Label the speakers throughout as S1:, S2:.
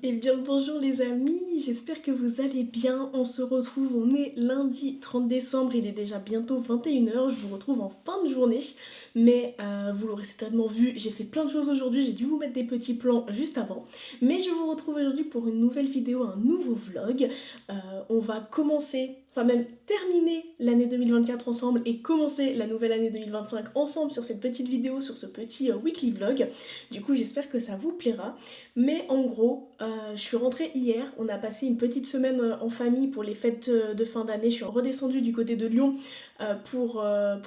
S1: Eh bien bonjour les amis, j'espère que vous allez bien. On se retrouve, on est lundi 30 décembre, il est déjà bientôt 21 h. Je vous retrouve en fin de journée, mais vous l'aurez certainement vu, j'ai fait plein de choses aujourd'hui, j'ai dû vous mettre des petits plans juste avant. Mais je vous retrouve aujourd'hui pour une nouvelle vidéo, un nouveau vlog. On va commencer enfin même terminer l'année 2024 ensemble et commencer la nouvelle année 2025 ensemble sur cette petite vidéo, sur ce petit weekly vlog. Du coup, j'espère que ça vous plaira. Mais en gros, je suis rentrée hier, on a passé une petite semaine en famille pour les fêtes de fin d'année. Je suis redescendue du côté de Lyon pour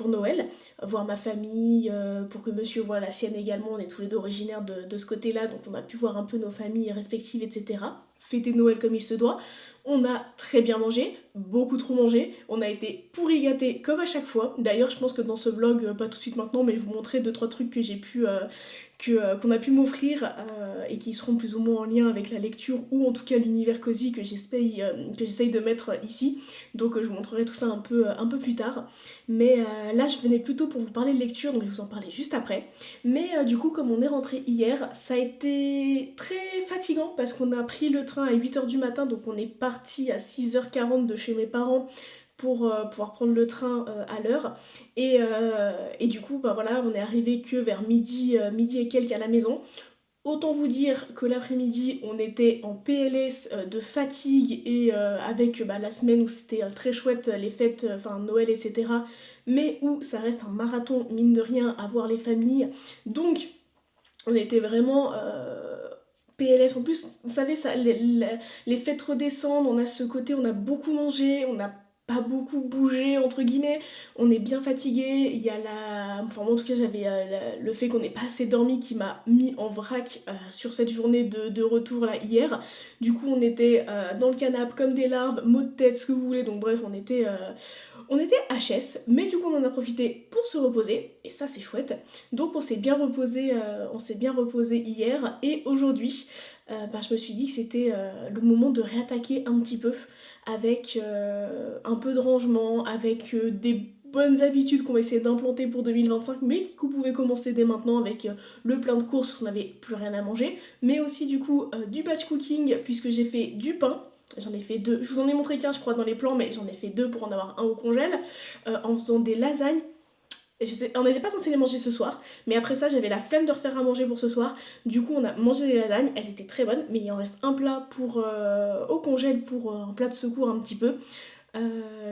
S1: Noël, voir ma famille, pour que monsieur voit la sienne également. On est tous les deux originaires de ce côté-là, donc on a pu voir un peu nos familles respectives, etc. Fêter Noël comme il se doit. On a très bien mangé, beaucoup trop mangé, on a été pourri gâtés comme à chaque fois. D'ailleurs, je pense que dans ce vlog, pas tout de suite maintenant, mais je vous montrer 2-3 trucs que j'ai pu qu'on a pu m'offrir et qui seront plus ou moins en lien avec la lecture ou en tout cas l'univers cosy que j'essaye de mettre ici. Donc je vous montrerai tout ça un peu plus tard. Mais là je venais plutôt pour vous parler de lecture, donc je vous en parlais juste après. Mais du coup comme on est rentré hier, ça a été très fatigant parce qu'on a pris le train à 8h du matin, donc on est parti à 6h40 de chez mes parents pour pouvoir prendre le train à l'heure. Et du coup, bah voilà, on est arrivé que vers midi et quelques à la maison. Autant vous dire que l'après-midi, on était en PLS de fatigue et avec bah, la semaine où c'était très chouette, les fêtes, enfin Noël, etc. Mais où ça reste un marathon, mine de rien, à voir les familles. Donc, on était vraiment PLS. En plus, vous savez, ça, les fêtes redescendent, on a ce côté, on a beaucoup mangé, on n'a pas beaucoup bougé, entre guillemets, on est bien fatigué. Il y a la. Enfin, moi en tout cas, j'avais le fait qu'on n'ait pas assez dormi qui m'a mis en vrac sur cette journée de retour là hier. Du coup, on était dans le canapé comme des larves, maux de tête, ce que vous voulez. Donc, bref, on était HS, mais du coup on en a profité pour se reposer, et ça c'est chouette. Donc on s'est bien reposé hier, et aujourd'hui, bah, je me suis dit que c'était le moment de réattaquer un petit peu avec un peu de rangement, avec des bonnes habitudes qu'on va essayer d'implanter pour 2025, mais qui pouvaient commencer dès maintenant avec le plein de courses, on n'avait plus rien à manger, mais aussi du coup du batch cooking, puisque j'ai fait du pain. J'en ai fait deux. Je vous en ai montré qu'un, je crois, dans les plans, mais j'en ai fait deux pour en avoir un au congèle. En faisant des lasagnes. On n'était pas censé les manger ce soir, mais après ça, j'avais la flemme de refaire à manger pour ce soir. Du coup, on a mangé les lasagnes. Elles étaient très bonnes, mais il en reste un plat au congèle pour un plat de secours un petit peu.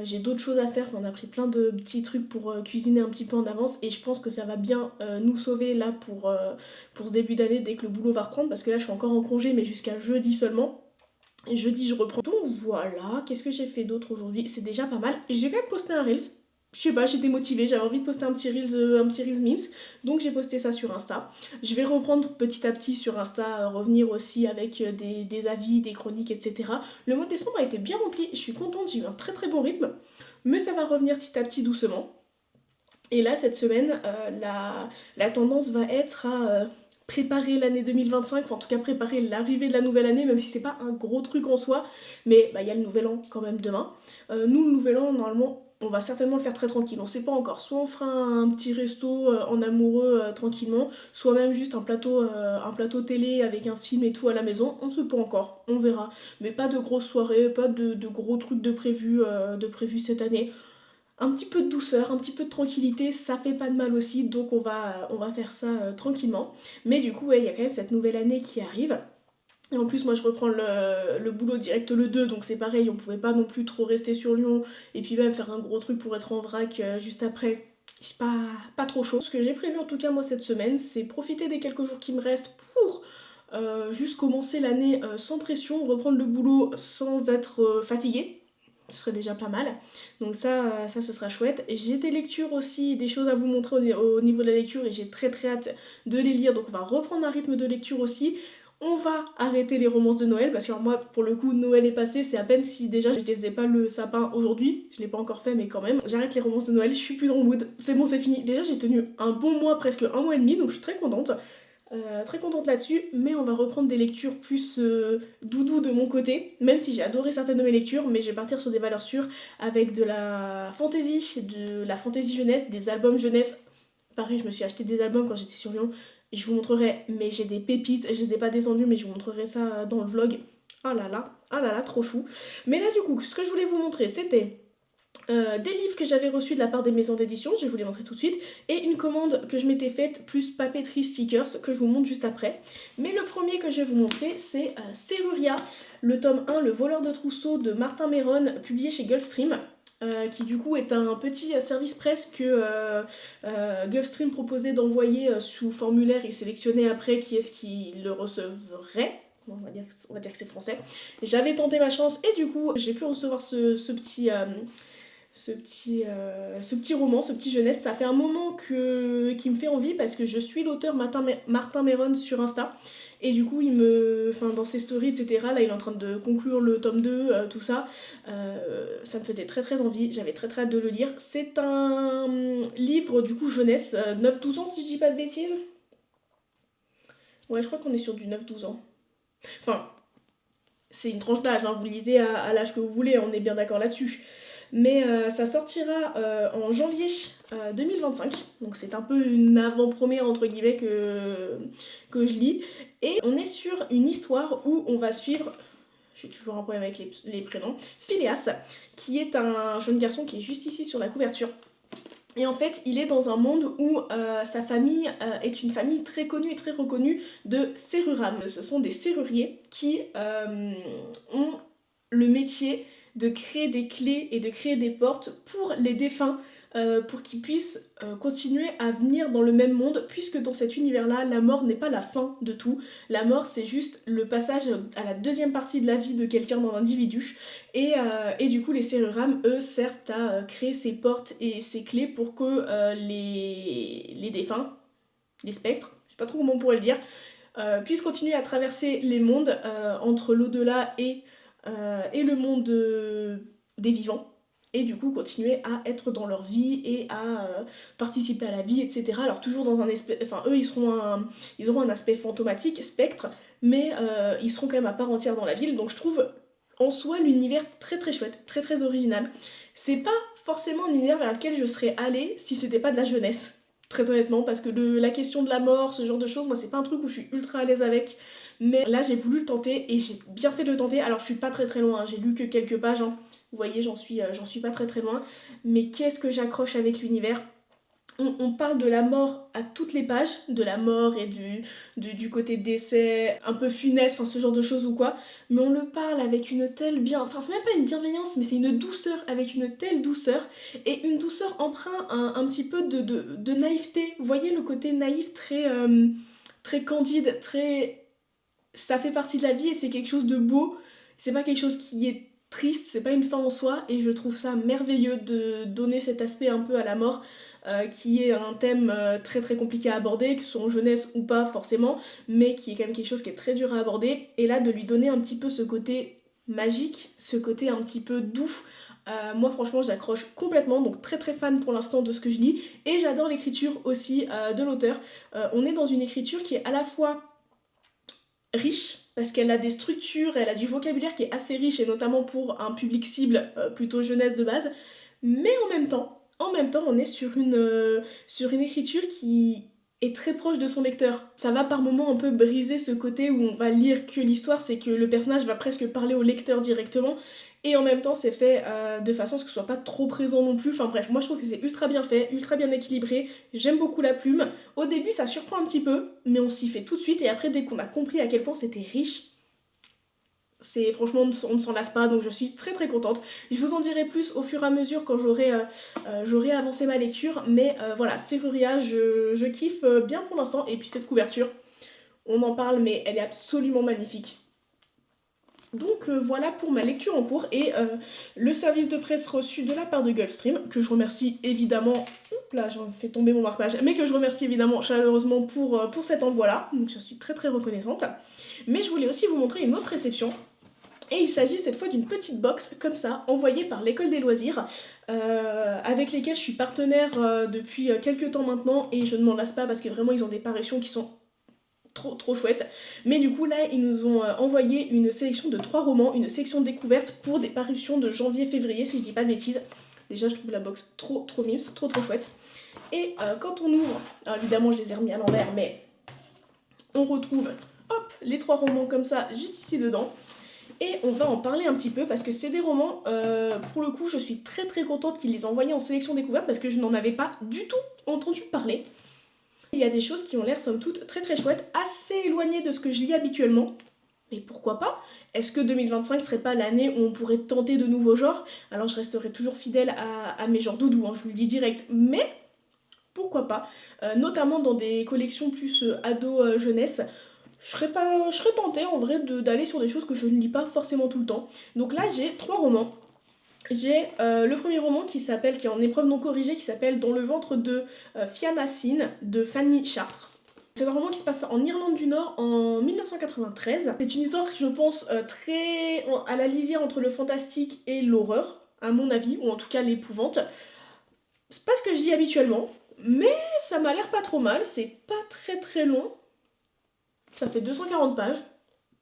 S1: J'ai d'autres choses à faire, on a pris plein de petits trucs pour cuisiner un petit peu en avance, et je pense que ça va bien nous sauver là pour ce début d'année dès que le boulot va reprendre, parce que là je suis encore en congé mais jusqu'à jeudi seulement. Jeudi, je reprends. Donc voilà, qu'est-ce que j'ai fait d'autre aujourd'hui? C'est déjà pas mal. J'ai quand même posté un Reels. Je sais pas, j'étais motivée, j'avais envie de poster un petit Reels Memes, donc j'ai posté ça sur Insta. Je vais reprendre petit à petit sur Insta, revenir aussi avec des avis, des chroniques, etc. Le mois de décembre a été bien rempli, je suis contente, j'ai eu un très très bon rythme, mais ça va revenir petit à petit doucement. Et là, cette semaine, la tendance va être à préparer l'année 2025, enfin en tout cas préparer l'arrivée de la nouvelle année, même si c'est pas un gros truc en soi, mais bah, il y a le nouvel an quand même demain. Nous, le nouvel an, normalement, on va certainement le faire très tranquille, on sait pas encore. Soit on fera un petit resto en amoureux tranquillement, soit même juste un plateau télé avec un film et tout à la maison, on sait pas encore, on verra. Mais pas de grosses soirées, pas de gros trucs de prévu cette année. Un petit peu de douceur, un petit peu de tranquillité, ça fait pas de mal aussi, donc on va faire ça tranquillement. Mais du coup, ouais, il y a quand même cette nouvelle année qui arrive. Et en plus, moi, je reprends le boulot direct le 2, donc c'est pareil, on pouvait pas non plus trop rester sur Lyon, et puis même faire un gros truc pour être en vrac juste après. C'est pas trop chaud. Ce que j'ai prévu en tout cas moi cette semaine, c'est profiter des quelques jours qui me restent pour juste commencer l'année sans pression, reprendre le boulot sans être fatiguée. Ce serait déjà pas mal. Donc ça ce sera chouette. J'ai des lectures aussi, des choses à vous montrer au niveau de la lecture, et j'ai très très hâte de les lire. Donc on va reprendre un rythme de lecture aussi. On va arrêter les romances de Noël, parce que moi, pour le coup, Noël est passé, c'est à peine si déjà je ne faisais pas le sapin aujourd'hui, je l'ai pas encore fait, mais quand même. J'arrête les romances de Noël, je suis plus dans le mood, c'est bon, c'est fini. Déjà, j'ai tenu un bon mois, presque un mois et demi, donc je suis très contente. Très contente là-dessus, mais on va reprendre des lectures plus doudou de mon côté, même si j'ai adoré certaines de mes lectures, mais je vais partir sur des valeurs sûres avec de la fantaisie jeunesse, des albums jeunesse. Pareil, je me suis acheté des albums quand j'étais sur Lyon, je vous montrerai, mais j'ai des pépites, je les ai pas descendues, mais je vous montrerai ça dans le vlog. Ah là là, trop chou. Mais là du coup, ce que je voulais vous montrer, c'était Des livres que j'avais reçus de la part des maisons d'édition, je vais vous les montrer tout de suite, et une commande que je m'étais faite, plus papeterie stickers, que je vous montre juste après. Mais le premier que je vais vous montrer, c'est Serruria, le tome 1, Le voleur de trousseau de Martin Méron, publié chez Gulfstream. Qui du coup est un petit service presse que Gulfstream proposait d'envoyer sous formulaire et sélectionner après qui est-ce qui le recevrait. On va dire que c'est français. J'avais tenté ma chance et du coup j'ai pu recevoir ce petit roman, ce petit jeunesse. Ça fait un moment qui me fait envie parce que je suis l'auteur Martin Méron sur Insta. Et du coup, dans ses stories, etc., là, il est en train de conclure le tome 2, tout ça. Ça me faisait très très envie, j'avais très très hâte de le lire. C'est un livre, du coup, jeunesse, 9-12 ans, si je dis pas de bêtises. Ouais, je crois qu'on est sur du 9-12 ans. Enfin, c'est une tranche d'âge, hein, vous le lisez à l'âge que vous voulez, on est bien d'accord là-dessus. Mais ça sortira en janvier 2025, donc c'est un peu une avant-première entre guillemets que je lis. Et on est sur une histoire où on va suivre, j'ai toujours un problème avec les prénoms, Phileas, qui est un jeune garçon qui est juste ici sur la couverture. Et en fait, il est dans un monde où sa famille est une famille très connue et très reconnue de serrurams. Ce sont des serruriers qui ont le métier de créer des clés et de créer des portes pour les défunts, pour qu'ils puissent continuer à venir dans le même monde, puisque dans cet univers-là, la mort n'est pas la fin de tout. La mort, c'est juste le passage à la deuxième partie de la vie de quelqu'un, d'un individu. Et du coup, les serrurams, eux, servent à créer ces portes et ces clés pour que les défunts, les spectres, je sais pas trop comment on pourrait le dire, puissent continuer à traverser les mondes entre l'au-delà et le monde des vivants. Et du coup, continuer à être dans leur vie et à participer à la vie, etc. Alors, toujours dans un esprit. Enfin, eux, ils auront un aspect fantomatique, spectre, mais ils seront quand même à part entière dans la ville. Donc, je trouve en soi l'univers très très chouette, très très original. C'est pas forcément un univers vers lequel je serais allée si c'était pas de la jeunesse. Très honnêtement, parce que la question de la mort, ce genre de choses, moi c'est pas un truc où je suis ultra à l'aise avec. Mais là j'ai voulu le tenter et j'ai bien fait de le tenter. Alors je suis pas très très loin, hein. J'ai lu que quelques pages, hein. Vous voyez, j'en suis pas très très loin. Mais qu'est-ce que j'accroche avec l'univers. On parle de la mort à toutes les pages, de la mort et du côté décès un peu funeste, enfin ce genre de choses ou quoi, mais on le parle avec une telle enfin c'est même pas une bienveillance, mais c'est une douceur, avec une telle douceur, et une douceur empreinte un petit peu de naïveté. Vous voyez le côté naïf très candide, très... Ça fait partie de la vie et c'est quelque chose de beau, c'est pas quelque chose qui est triste, c'est pas une fin en soi, et je trouve ça merveilleux de donner cet aspect un peu à la mort, qui est un thème très très compliqué à aborder, que ce soit en jeunesse ou pas forcément, mais qui est quand même quelque chose qui est très dur à aborder, et là de lui donner un petit peu ce côté magique, ce côté un petit peu doux. Moi franchement j'accroche complètement, donc très très fan pour l'instant de ce que je lis, et j'adore l'écriture aussi de l'auteur. On est dans une écriture qui est à la fois riche, parce qu'elle a des structures, elle a du vocabulaire qui est assez riche, et notamment pour un public cible plutôt jeunesse de base, mais en même temps, on est sur une écriture qui est très proche de son lecteur. Ça va par moments un peu briser ce côté où on va lire que l'histoire, c'est que le personnage va presque parler au lecteur directement, et en même temps c'est fait de façon à ce que ce soit pas trop présent non plus. Enfin bref, moi je trouve que c'est ultra bien fait, ultra bien équilibré, j'aime beaucoup la plume. Au début ça surprend un petit peu, mais on s'y fait tout de suite, et après dès qu'on a compris à quel point c'était riche, c'est franchement on ne s'en lasse pas, donc je suis très très contente. Je vous en dirai plus au fur et à mesure quand j'aurai avancé ma lecture, mais voilà, Serruria, je kiffe bien pour l'instant, et puis cette couverture, on en parle, mais elle est absolument magnifique. Donc voilà pour ma lecture en cours et le service de presse reçu de la part de Gulfstream, que je remercie évidemment, oups là j'en fais tomber mon marque-page, mais que je remercie évidemment chaleureusement pour cet envoi-là, donc je suis très très reconnaissante. Mais je voulais aussi vous montrer une autre réception, et il s'agit cette fois d'une petite box comme ça, envoyée par l'école des loisirs, avec lesquels je suis partenaire depuis quelques temps maintenant, et je ne m'en lasse pas parce que vraiment ils ont des parutions qui sont trop trop chouette. Mais du coup là ils nous ont envoyé une sélection de 3 romans, une sélection découverte pour des parutions de janvier-février si je dis pas de bêtises. Déjà je trouve la box trop trop mimes, trop trop chouette. Et quand on ouvre, alors évidemment je les ai remis à l'envers, mais on retrouve hop les 3 romans comme ça juste ici dedans. et on va en parler un petit peu parce que c'est des romans, pour le coup je suis très très contente qu'ils les envoient en sélection découverte parce que je n'en avais pas du tout entendu parler. Il y a des choses qui ont l'air somme toute très très chouettes, assez éloignées de ce que je lis habituellement. Mais pourquoi pas? Est-ce que 2025 serait pas l'année où on pourrait tenter de nouveaux genres? Alors je resterai toujours fidèle à mes genres doudous, hein, je vous le dis direct, mais pourquoi pas? Notamment dans des collections plus ado-jeunesse, je serais tentée en vrai d'aller sur des choses que je ne lis pas forcément tout le temps. Donc là j'ai 3 romans. J'ai le premier roman qui est en épreuve non corrigée, qui s'appelle Dans le ventre de Fianna Finn de Fanny Chartres. C'est un roman qui se passe en Irlande du Nord en 1993. C'est une histoire, je pense, très à la lisière entre le fantastique et l'horreur, à mon avis, ou en tout cas l'épouvante. C'est pas ce que je dis habituellement, mais ça m'a l'air pas trop mal. C'est pas très très long. Ça fait 240 pages.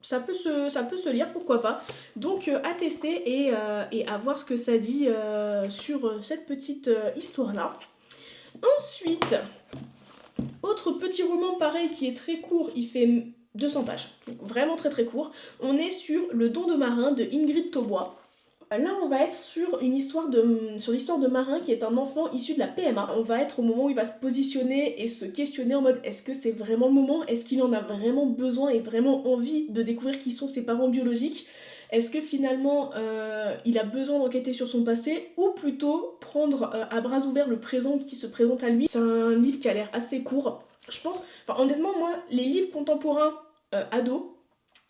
S1: Ça peut se lire, pourquoi pas. Donc à tester et à voir ce que ça dit sur cette petite histoire-là. Ensuite, autre petit roman pareil qui est très court, il fait 200 pages, donc vraiment très très court. On est sur Le don de Marin de Ingrid Taubois. Là, on va être sur l'histoire de Marin qui est un enfant issu de la PMA. On va être au moment où il va se positionner et se questionner en mode est-ce que c'est vraiment le moment? Est-ce qu'il en a vraiment besoin et vraiment envie de découvrir qui sont ses parents biologiques? Est-ce que finalement il a besoin d'enquêter sur son passé ou plutôt prendre à bras ouverts le présent qui se présente à lui? C'est un livre qui a l'air assez court. Je pense, enfin honnêtement, moi, les livres contemporains ados,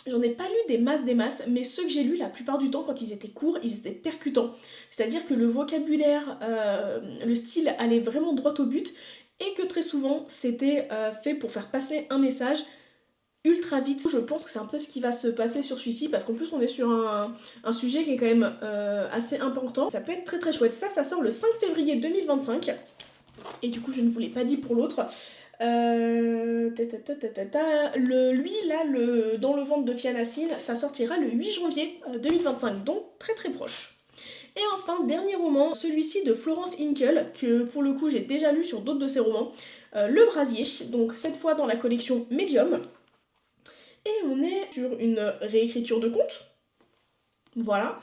S1: j'en ai pas lu des masses, mais ceux que j'ai lus la plupart du temps, quand ils étaient courts, ils étaient percutants. C'est-à-dire que le vocabulaire, le style allait vraiment droit au but, et que très souvent, c'était fait pour faire passer un message ultra vite. Je pense que c'est un peu ce qui va se passer sur celui-ci, parce qu'en plus on est sur un sujet qui est quand même assez important. Ça peut être très très chouette. Ça sort le 5 février 2025, et du coup je ne vous l'ai pas dit pour l'autre. Lui, là, Dans le ventre de Fianna Finn, ça sortira le 8 janvier 2025, donc très très proche. Et enfin, dernier roman, celui-ci de Florence Hinkel, que pour le coup j'ai déjà lu sur d'autres de ses romans, Le Brasier, donc cette fois dans la collection Medium. Et on est sur une réécriture de conte, voilà,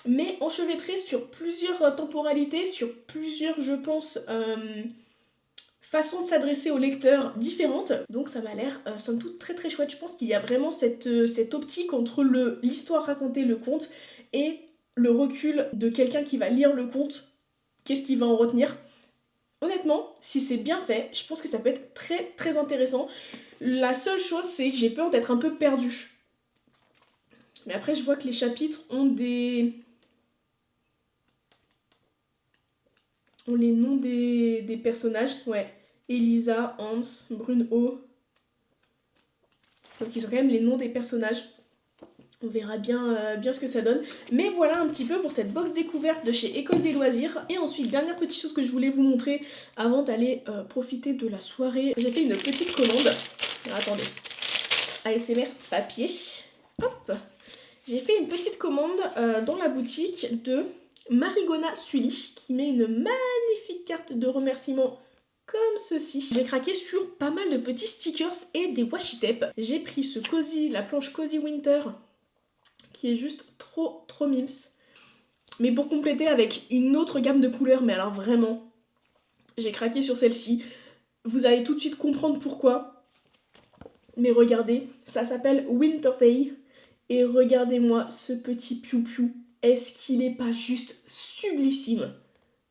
S1: mais enchevêtrée sur plusieurs temporalités, sur plusieurs, je pense, façon de s'adresser au lecteur différente. Donc ça m'a l'air somme toute très très chouette. Je pense qu'il y a vraiment cette optique entre l'histoire racontée, le conte, et le recul de quelqu'un qui va lire le conte. Qu'est-ce qu'il va en retenir? Honnêtement, si c'est bien fait, je pense que ça peut être très très intéressant. La seule chose, c'est que j'ai peur d'être un peu perdue. Mais après, je vois que les chapitres ont les noms des personnages. Ouais. Elisa, Hans, Bruno. Donc ils ont quand même les noms des personnages. On verra bien ce que ça donne. Mais voilà un petit peu pour cette box découverte de chez École des Loisirs. Et ensuite, dernière petite chose que je voulais vous montrer avant d'aller profiter de la soirée. J'ai fait une petite commande. Alors, attendez. ASMR papier. Hop. J'ai fait une petite commande dans la boutique de Marigona Sully qui met une magnifique carte de remerciement comme ceci. J'ai craqué sur pas mal de petits stickers et des washi tape. J'ai pris la planche Cozy Winter qui est juste trop trop mims. Mais pour compléter avec une autre gamme de couleurs, mais alors vraiment, j'ai craqué sur celle-ci. Vous allez tout de suite comprendre pourquoi. Mais regardez, ça s'appelle Winter Day. Et regardez-moi ce petit piou-piou. Est-ce qu'il n'est pas juste sublissime?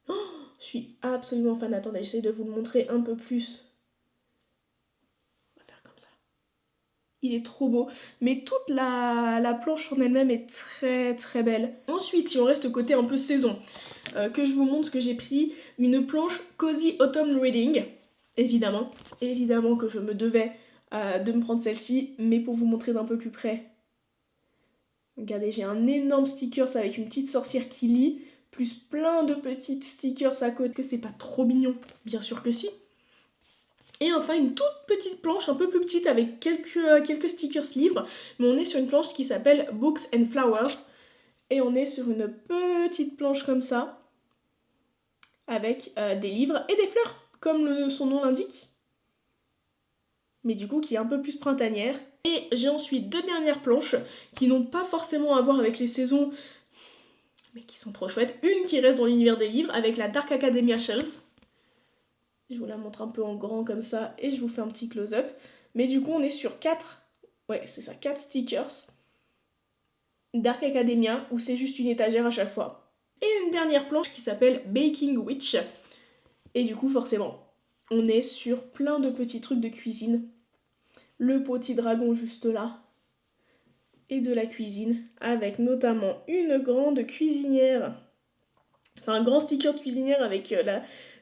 S1: Oh, je suis absolument fan. Attendez, j'essaie de vous le montrer un peu plus. On va faire comme ça. Il est trop beau. Mais toute la planche en elle-même est très très belle. Ensuite, si on reste côté un peu saison, que je vous montre ce que j'ai pris. Une planche Cozy Autumn Reading. Évidemment. Évidemment que je me devais de me prendre celle-ci. Mais pour vous montrer d'un peu plus près. Regardez, j'ai un énorme stickers avec une petite sorcière qui lit, plus plein de petites stickers à côté. Que c'est pas trop mignon? Bien sûr que si. Et enfin, une toute petite planche, un peu plus petite, avec quelques stickers livres. Mais on est sur une planche qui s'appelle Books and Flowers. Et on est sur une petite planche comme ça, avec des livres et des fleurs, comme son nom l'indique. Mais du coup, qui est un peu plus printanière. Et j'ai ensuite deux dernières planches qui n'ont pas forcément à voir avec les saisons, mais qui sont trop chouettes. Une qui reste dans l'univers des livres avec la Dark Academia Shells. Je vous la montre un peu en grand comme ça et je vous fais un petit close-up. Mais du coup, on est sur 4, ouais, c'est ça, 4 stickers Dark Academia où c'est juste une étagère à chaque fois. Et une dernière planche qui s'appelle Baking Witch. Et du coup, forcément, on est sur plein de petits trucs de cuisine. Le petit dragon juste là. Et de la cuisine, avec notamment une grande cuisinière. Enfin, un grand sticker de cuisinière avec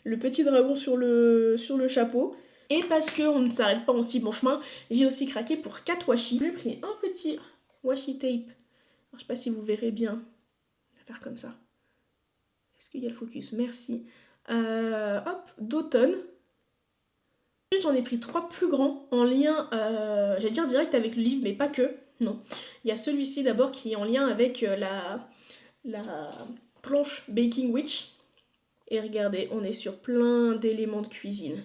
S1: le petit dragon sur le chapeau. Et parce qu'on ne s'arrête pas en si bon chemin, j'ai aussi craqué pour 4 washi. J'ai pris un petit washi tape. Alors, je sais pas si vous verrez bien. On va faire comme ça. Est-ce qu'il y a le focus? Merci. Hop, d'automne. Ensuite, j'en ai pris 3 plus grands en lien, j'allais dire direct avec le livre, mais pas que. Non. Il y a celui-ci d'abord qui est en lien avec la planche Baking Witch. Et regardez, on est sur plein d'éléments de cuisine.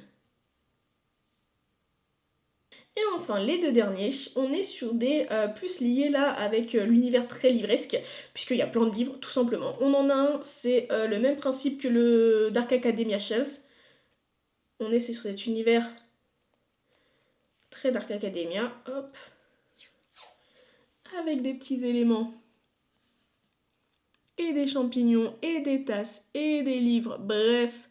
S1: Et enfin, les deux derniers, on est sur des plus liés là avec l'univers très livresque, puisqu'il y a plein de livres, tout simplement. On en a un, c'est le même principe que le Dark Academia Shells. On est sur cet univers très Dark Academia, hop, avec des petits éléments, et des champignons, et des tasses, et des livres, bref,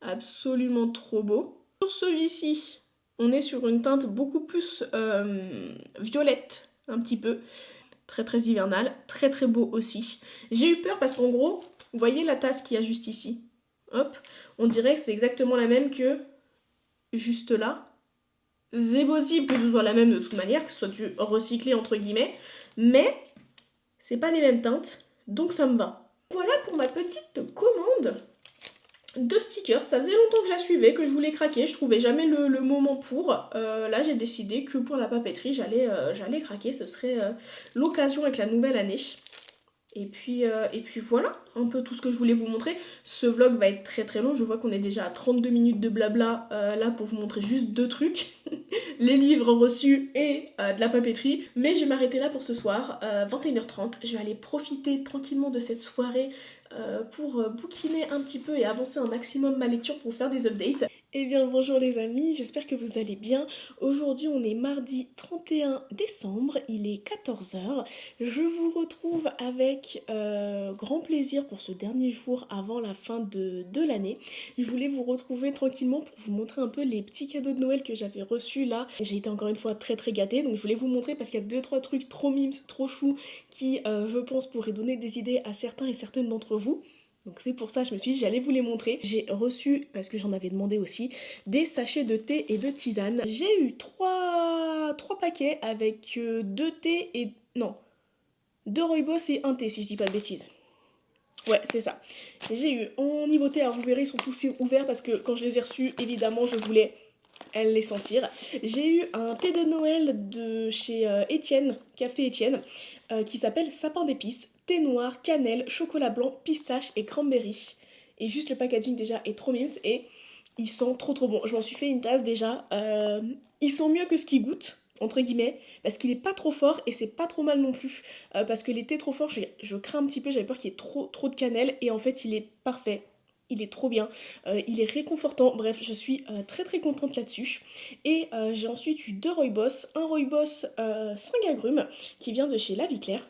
S1: absolument trop beau. Sur celui-ci, on est sur une teinte beaucoup plus violette, un petit peu. Très très hivernal, très très beau aussi. J'ai eu peur parce qu'en gros, vous voyez la tasse qu'il y a juste ici. Hop, on dirait que c'est exactement la même que juste là. C'est possible que ce soit la même de toute manière, que ce soit du recyclé entre guillemets, mais c'est pas les mêmes teintes, donc ça me va. Voilà pour ma petite commande de stickers. Ça faisait longtemps que je la suivais, que je voulais craquer, je trouvais jamais le moment pour. Là j'ai décidé que pour la papeterie j'allais craquer, ce serait l'occasion avec la nouvelle année. Et puis voilà, un peu tout ce que je voulais vous montrer. Ce vlog va être très très long, je vois qu'on est déjà à 32 minutes de blabla là pour vous montrer juste deux trucs. Les livres reçus et de la papeterie. Mais je vais m'arrêter là pour ce soir, 21h30. Je vais aller profiter tranquillement de cette soirée pour bouquiner un petit peu et avancer un maximum ma lecture pour faire des updates. Eh bien bonjour les amis, j'espère que vous allez bien. Aujourd'hui on est mardi 31 décembre, il est 14h. Je vous retrouve avec grand plaisir pour ce dernier jour avant la fin de l'année. Je voulais vous retrouver tranquillement pour vous montrer un peu les petits cadeaux de Noël que j'avais reçus là. J'ai été encore une fois très très gâtée, donc je voulais vous montrer parce qu'il y a 2-3 trucs trop mimes, trop choux qui je pense pourraient donner des idées à certains et certaines d'entre vous. Donc c'est pour ça que je me suis dit j'allais vous les montrer. J'ai reçu, parce que j'en avais demandé aussi, des sachets de thé et de tisane. J'ai eu 3 paquets avec 2 thés et... non, 2 rooibos et un thé si je dis pas de bêtises. Ouais, c'est ça. J'ai eu en niveau thé, alors vous verrez, ils sont tous ouverts parce que quand je les ai reçus, évidemment, je voulais les sentir. J'ai eu un thé de Noël de chez Étienne, Café Étienne, qui s'appelle Sapin d'épices, thé noir, cannelle, chocolat blanc, pistache et cranberry. Et juste le packaging déjà est trop mimes et ils sont trop trop bons. Je m'en suis fait une tasse déjà. Ils sont mieux que ce qu'ils goûtent, entre guillemets, parce qu'il est pas trop fort et c'est pas trop mal non plus. Parce que les thés trop forts, je crains un petit peu, j'avais peur qu'il y ait trop de cannelle et en fait il est parfait. Il est trop bien, il est réconfortant, bref, je suis très très contente là-dessus. Et j'ai ensuite eu 2 rooibos, un rooibos 5 agrumes qui vient de chez La Vie Claire.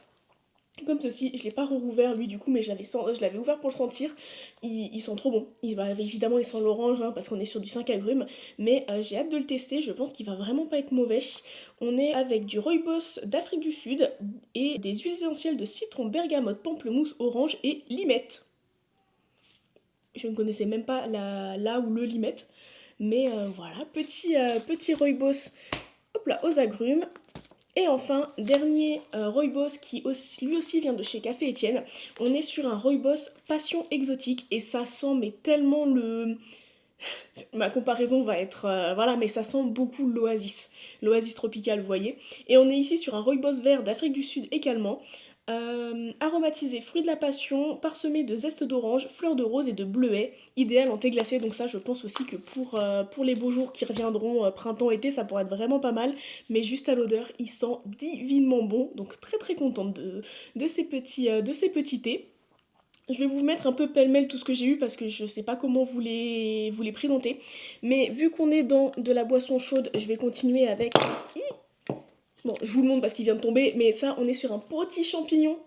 S1: Comme ceci, je ne l'ai pas rouvert lui du coup, mais je l'avais ouvert pour le sentir. Il sent trop bon. Évidemment, il sent l'orange hein, parce qu'on est sur du 5 agrumes, mais j'ai hâte de le tester. Je pense qu'il va vraiment pas être mauvais. On est avec du rooibos d'Afrique du Sud et des huiles essentielles de citron, bergamote, pamplemousse, orange et limette. Je ne connaissais même pas la ou le limette. Mais voilà, petit rooibos hop là, aux agrumes. Et enfin, dernier rooibos qui lui aussi vient de chez Café Étienne. On est sur un rooibos passion exotique et ça sent mais tellement le... Ma comparaison va être... voilà, mais ça sent beaucoup l'oasis. L'oasis tropicale, vous voyez. Et on est ici sur un rooibos vert d'Afrique du Sud également. Aromatisé fruits de la passion, parsemé de zeste d'orange, fleurs de rose et de bleuet, idéal en thé glacé. Donc ça, je pense aussi que pour les beaux jours qui reviendront, printemps-été, ça pourrait être vraiment pas mal. Mais juste à l'odeur, il sent divinement bon. Donc très très contente de ces petits thés. Je vais vous mettre un peu pêle-mêle tout ce que j'ai eu parce que je sais pas comment vous les présenter. Mais vu qu'on est dans de la boisson chaude, je vais continuer avec... Bon, je vous le montre parce qu'il vient de tomber, mais ça, on est sur un petit champignon.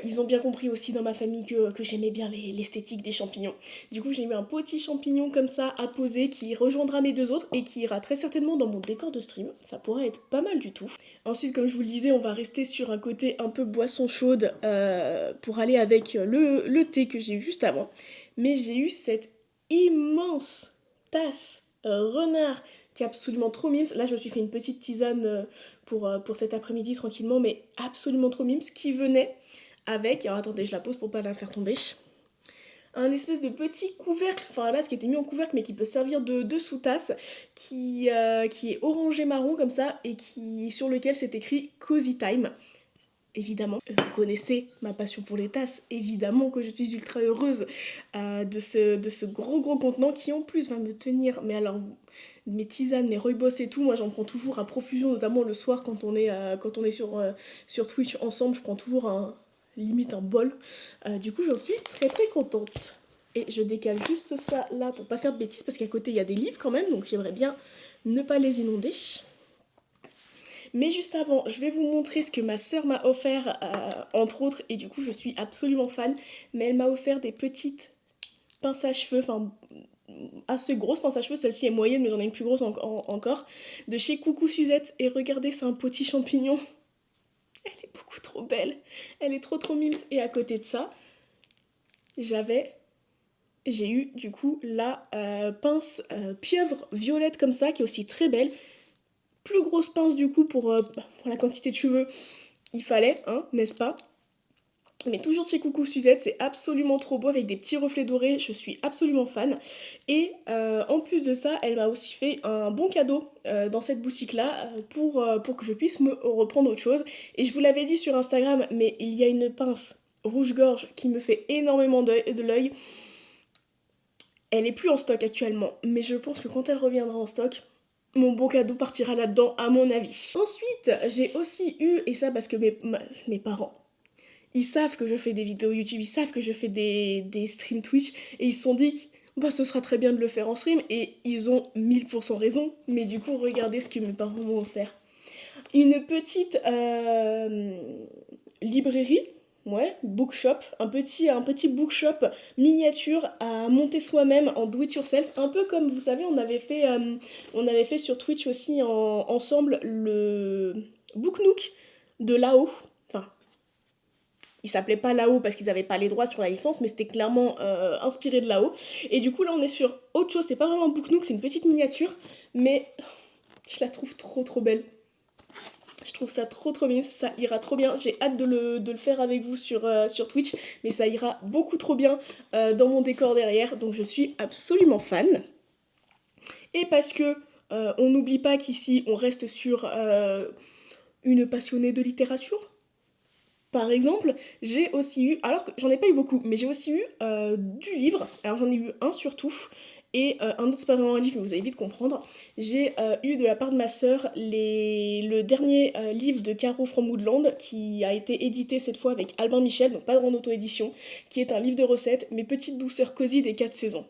S1: Ils ont bien compris aussi dans ma famille que j'aimais bien l'esthétique des champignons. Du coup, j'ai eu un petit champignon comme ça à poser qui rejoindra mes deux autres et qui ira très certainement dans mon décor de stream. Ça pourrait être pas mal du tout. Ensuite, comme je vous le disais, on va rester sur un côté un peu boisson chaude pour aller avec le thé que j'ai eu juste avant. Mais j'ai eu cette immense tasse renard qui est absolument trop mimes. Là, je me suis fait une petite tisane pour cet après-midi tranquillement, mais absolument trop mimes qui venait avec, alors attendez, je la pose pour pas la faire tomber, un espèce de petit couvercle, enfin à la base qui était mis en couvercle mais qui peut servir de sous-tasse, qui est orangé marron comme ça et sur lequel c'est écrit Cozy Time. Évidemment, vous connaissez ma passion pour les tasses, évidemment que je suis ultra heureuse de ce gros contenant qui en plus va me tenir, mais alors mes tisanes, mes rooibos et tout, moi j'en prends toujours à profusion, notamment le soir quand on est sur Twitch ensemble, je prends toujours limite un bol. Du coup j'en suis très très contente. Et je décale juste ça là pour pas faire de bêtises parce qu'à côté il y a des livres quand même, donc j'aimerais bien ne pas les inonder. Mais juste avant, je vais vous montrer ce que ma sœur m'a offert, entre autres, et du coup je suis absolument fan, mais elle m'a offert des petites pinces à cheveux, enfin assez grosses pinces à cheveux, celle-ci est moyenne mais j'en ai une plus grosse encore, de chez Coucou Suzette, et regardez c'est un petit champignon, elle est beaucoup trop belle, elle est trop mimes, et à côté de ça, j'ai eu du coup la pince pieuvre violette comme ça, qui est aussi très belle, plus grosse pince du coup pour la quantité de cheveux il fallait, hein, n'est-ce pas? Mais toujours chez Coucou Suzette, c'est absolument trop beau avec des petits reflets dorés, je suis absolument fan. Et en plus de ça, elle m'a aussi fait un bon cadeau dans cette boutique-là pour que je puisse me reprendre autre chose. Et je vous l'avais dit sur Instagram, mais il y a une pince rouge-gorge qui me fait énormément de l'œil. Elle est plus en stock actuellement, mais je pense que quand elle reviendra en stock, mon bon cadeau partira là-dedans à mon avis. Ensuite, j'ai aussi eu, et ça parce que mes parents, ils savent que je fais des vidéos YouTube, ils savent que je fais des streams Twitch, et ils se sont dit, bah ce sera très bien de le faire en stream, et ils ont 1000% raison, mais du coup, regardez ce que mes parents m'ont offert. Une petite librairie, ouais, bookshop, un petit bookshop miniature à monter soi-même en do it yourself, un peu comme vous savez on avait fait sur Twitch aussi ensemble le Book Nook de là-haut, enfin il s'appelait pas là-haut parce qu'ils n'avaient pas les droits sur la licence, mais c'était clairement inspiré de là-haut. Et du coup là on est sur autre chose, c'est pas vraiment un Book Nook, c'est une petite miniature, mais je la trouve trop belle. Je trouve ça trop mignon, ça ira trop bien. J'ai hâte de le faire avec vous sur Twitch, mais ça ira beaucoup trop bien dans mon décor derrière, donc je suis absolument fan. Et parce que on n'oublie pas qu'ici on reste sur une passionnée de littérature. Par exemple, j'ai aussi eu, alors que j'en ai pas eu beaucoup, mais j'ai aussi eu du livre. Alors j'en ai eu un surtout, et un autre c'est pas vraiment un livre, mais vous allez vite comprendre. J'ai eu de la part de ma sœur le dernier livre de Caro from Woodland, qui a été édité cette fois avec Albin Michel, donc pas en auto-édition, qui est un livre de recettes, mes petites douceurs cosy des 4 saisons.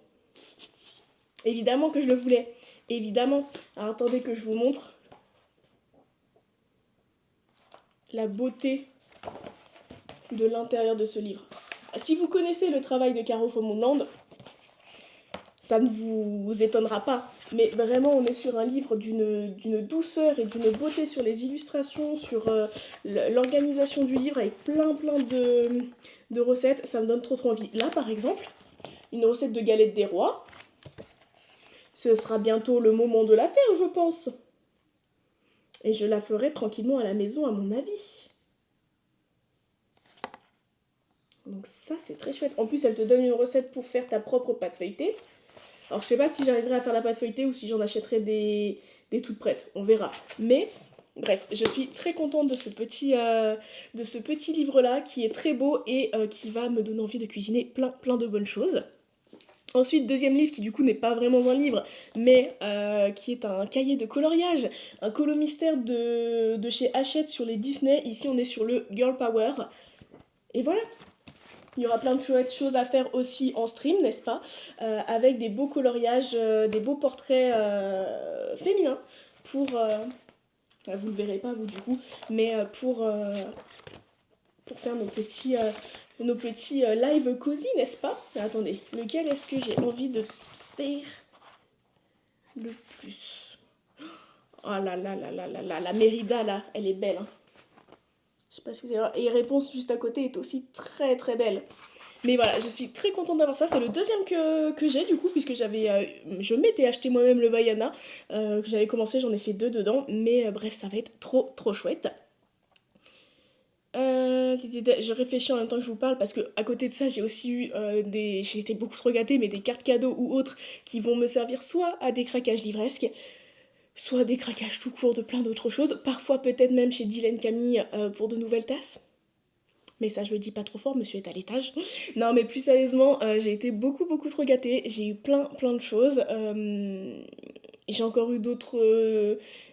S1: Évidemment que je le voulais, évidemment. Alors attendez que je vous montre la beauté de l'intérieur de ce livre. Si vous connaissez le travail de Caro from Woodland, ça ne vous étonnera pas, mais vraiment on est sur un livre d'une douceur et d'une beauté sur les illustrations, sur l'organisation du livre avec plein de recettes, ça me donne trop envie. Là par exemple, une recette de galette des rois, ce sera bientôt le moment de la faire je pense. Et je la ferai tranquillement à la maison à mon avis. Donc ça c'est très chouette. En plus elle te donne une recette pour faire ta propre pâte feuilletée. Alors je sais pas si j'arriverai à faire la pâte feuilletée ou si j'en achèterai des toutes prêtes, on verra. Mais Bref, je suis très contente de ce petit livre-là qui est très beau et qui va me donner envie de cuisiner plein de bonnes choses. Ensuite, deuxième livre qui du coup n'est pas vraiment un livre, mais qui est un cahier de coloriage, un colo mystère de chez Hachette sur les Disney. Ici, on est sur le Girl Power. Et voilà, il y aura plein de chouettes choses à faire aussi en stream, n'est-ce pas? Avec des beaux coloriages, des beaux portraits féminins pour... vous le verrez pas, vous, du coup, mais pour faire nos petits live cosy, n'est-ce pas? Mais attendez, lequel est-ce que j'ai envie de faire le plus? Oh là là là là là là, la Mérida, là, elle est belle, hein. Je sais pas si vous allez voir. Et Réponse juste à côté est aussi très belle. Mais voilà, je suis très contente d'avoir ça. C'est le deuxième que j'ai du coup, puisque je m'étais acheté moi-même le Vaiana, que j'avais commencé, j'en ai fait 2 dedans. Mais bref, ça va être trop chouette. Je réfléchis en même temps que je vous parle parce que à côté de ça j'ai aussi eu j'ai été beaucoup trop gâtée, mais des cartes cadeaux ou autres qui vont me servir soit à des craquages livresques, soit à des craquages tout court de plein d'autres choses, parfois peut-être même chez Dylan Camille pour de nouvelles tasses. Mais ça, je le dis pas trop fort, monsieur est à l'étage. Non, mais plus sérieusement, j'ai été beaucoup trop gâtée. J'ai eu plein de choses. J'ai encore eu d'autres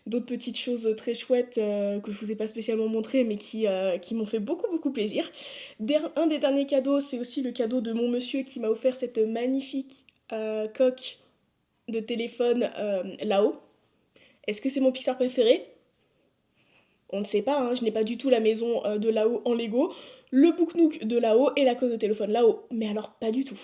S1: petites choses très chouettes que je vous ai pas spécialement montrées, mais qui m'ont fait beaucoup plaisir. Un des derniers cadeaux, c'est aussi le cadeau de mon monsieur qui m'a offert cette magnifique coque de téléphone là-haut. Est-ce que c'est mon Pixar préféré? On ne sait pas, hein, je n'ai pas du tout la maison de là-haut en Lego, le Book Nook de là-haut et la coque de téléphone là-haut. Mais alors, pas du tout.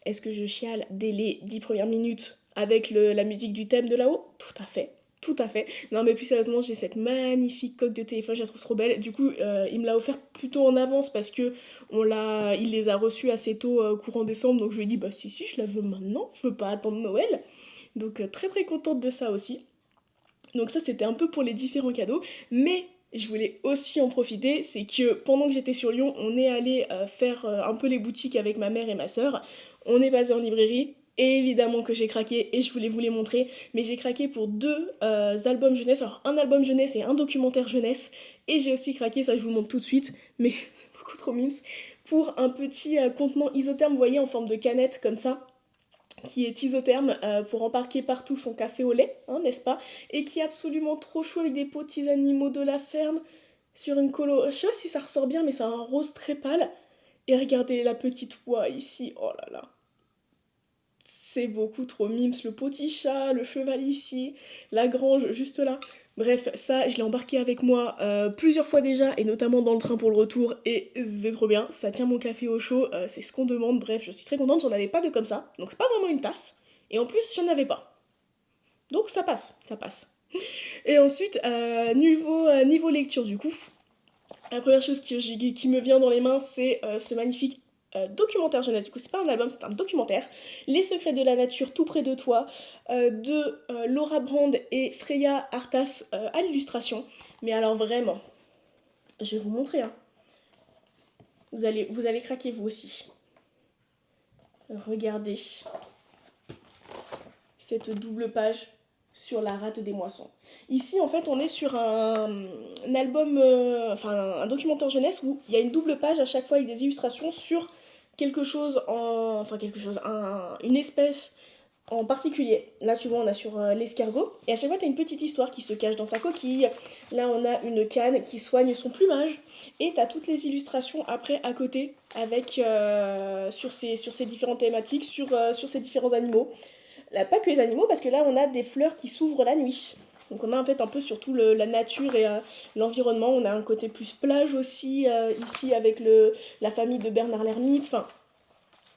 S1: Est-ce que je chiale dès les 10 premières minutes avec la musique du thème de là-haut? Tout à fait. Tout à fait. Non, mais plus sérieusement, j'ai cette magnifique coque de téléphone, je la trouve trop belle. Du coup, il me l'a offerte plutôt en avance parce que il les a reçus assez tôt, courant décembre. Donc je lui ai dit, bah si, je la veux maintenant, je veux pas attendre Noël. Donc très contente de ça aussi. Donc ça, c'était un peu pour les différents cadeaux. Mais je voulais aussi en profiter, c'est que pendant que j'étais sur Lyon, on est allé faire un peu les boutiques avec ma mère et ma soeur. On est passé en librairie. Et évidemment que j'ai craqué et je voulais vous les montrer, mais j'ai craqué pour 2 albums jeunesse, alors un album jeunesse et un documentaire jeunesse, et j'ai aussi craqué, ça je vous le montre tout de suite, mais beaucoup trop mimes, pour un petit contenant isotherme, vous voyez, en forme de canette comme ça, qui est isotherme pour embarquer partout son café au lait, hein, n'est-ce pas? Et qui est absolument trop chaud avec des petits animaux de la ferme sur une colo. Je sais pas si ça ressort bien, mais c'est un rose très pâle. Et regardez la petite oie ici, oh là là. C'est beaucoup trop mimes, le petit chat, le cheval ici, la grange juste là. Bref, ça, je l'ai embarqué avec moi plusieurs fois déjà, et notamment dans le train pour le retour, et c'est trop bien. Ça tient mon café au chaud, c'est ce qu'on demande. Bref, je suis très contente, j'en avais pas de comme ça, donc c'est pas vraiment une tasse. Et en plus, j'en avais pas. Donc ça passe, ça passe. Et ensuite, niveau lecture du coup, la première chose qui me vient dans les mains, c'est ce magnifique documentaire jeunesse. Du coup, c'est pas un album, c'est un documentaire. Les secrets de la nature tout près de toi, de Laura Brand et Freya Artas à l'illustration. Mais alors vraiment, je vais vous montrer, hein. Vous allez craquer vous aussi. Regardez cette double page sur la rate des moissons. Ici, en fait, on est sur un album, enfin un documentaire jeunesse où il y a une double page à chaque fois avec des illustrations sur une espèce en particulier. Là, tu vois, on a sur l'escargot. Et à chaque fois, tu as une petite histoire qui se cache dans sa coquille. Là, on a une canne qui soigne son plumage. Et tu as toutes les illustrations après à côté avec sur ces différentes thématiques, sur ces différents animaux. Là, pas que les animaux, parce que là, on a des fleurs qui s'ouvrent la nuit. Donc on a en fait un peu surtout la nature et l'environnement. On a un côté plus plage aussi, ici avec la famille de Bernard l'Ermite. Enfin,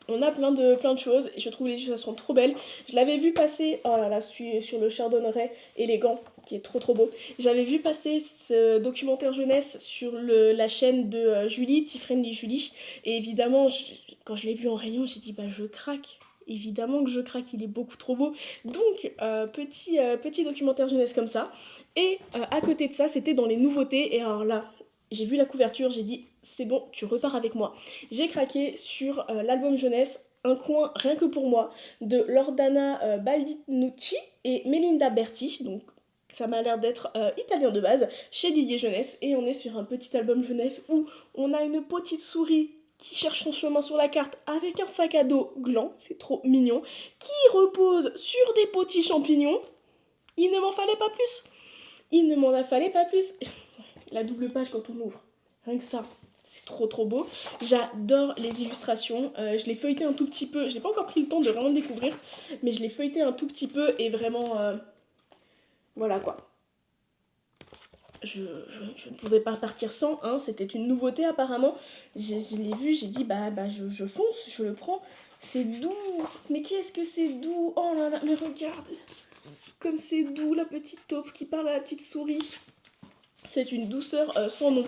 S1: on a plein de choses et je trouve les illustrations trop belles. Je l'avais vu passer, oh là là, sur le Chardonneret élégant, qui est trop beau. J'avais vu passer ce documentaire jeunesse sur la chaîne de Julie, Tea-Friendly Julie. Et évidemment, quand je l'ai vu en rayon, j'ai dit, bah je craque. Évidemment que je craque, il est beaucoup trop beau. Donc, petit documentaire jeunesse comme ça. Et à côté de ça, c'était dans les nouveautés. Et alors là, j'ai vu la couverture, j'ai dit, c'est bon, tu repars avec moi. J'ai craqué sur l'album jeunesse Un coin rien que pour moi de Loredana Baldinucci et Melinda Berti. Donc Ça m'a l'air d'être italien de base, chez Didier Jeunesse, et on est sur un petit album jeunesse où on a une petite souris qui cherche son chemin sur la carte avec un sac à dos gland, c'est trop mignon, qui repose sur des petits champignons. Il ne m'en fallait pas plus. Il ne m'en a fallait pas plus. La double page quand on ouvre, rien que ça, c'est trop trop beau. J'adore les illustrations. Je l'ai feuilleté un tout petit peu. Je n'ai pas encore pris le temps de vraiment le découvrir, mais je l'ai feuilleté un tout petit peu et vraiment, voilà quoi. Je ne pouvais pas partir sans, hein, c'était une nouveauté apparemment. Je l'ai vu, j'ai dit je fonce, je le prends. C'est doux, mais qu'est-ce que c'est doux. Oh là là, mais regarde, comme c'est doux, la petite taupe qui parle à la petite souris. C'est une douceur sans nom.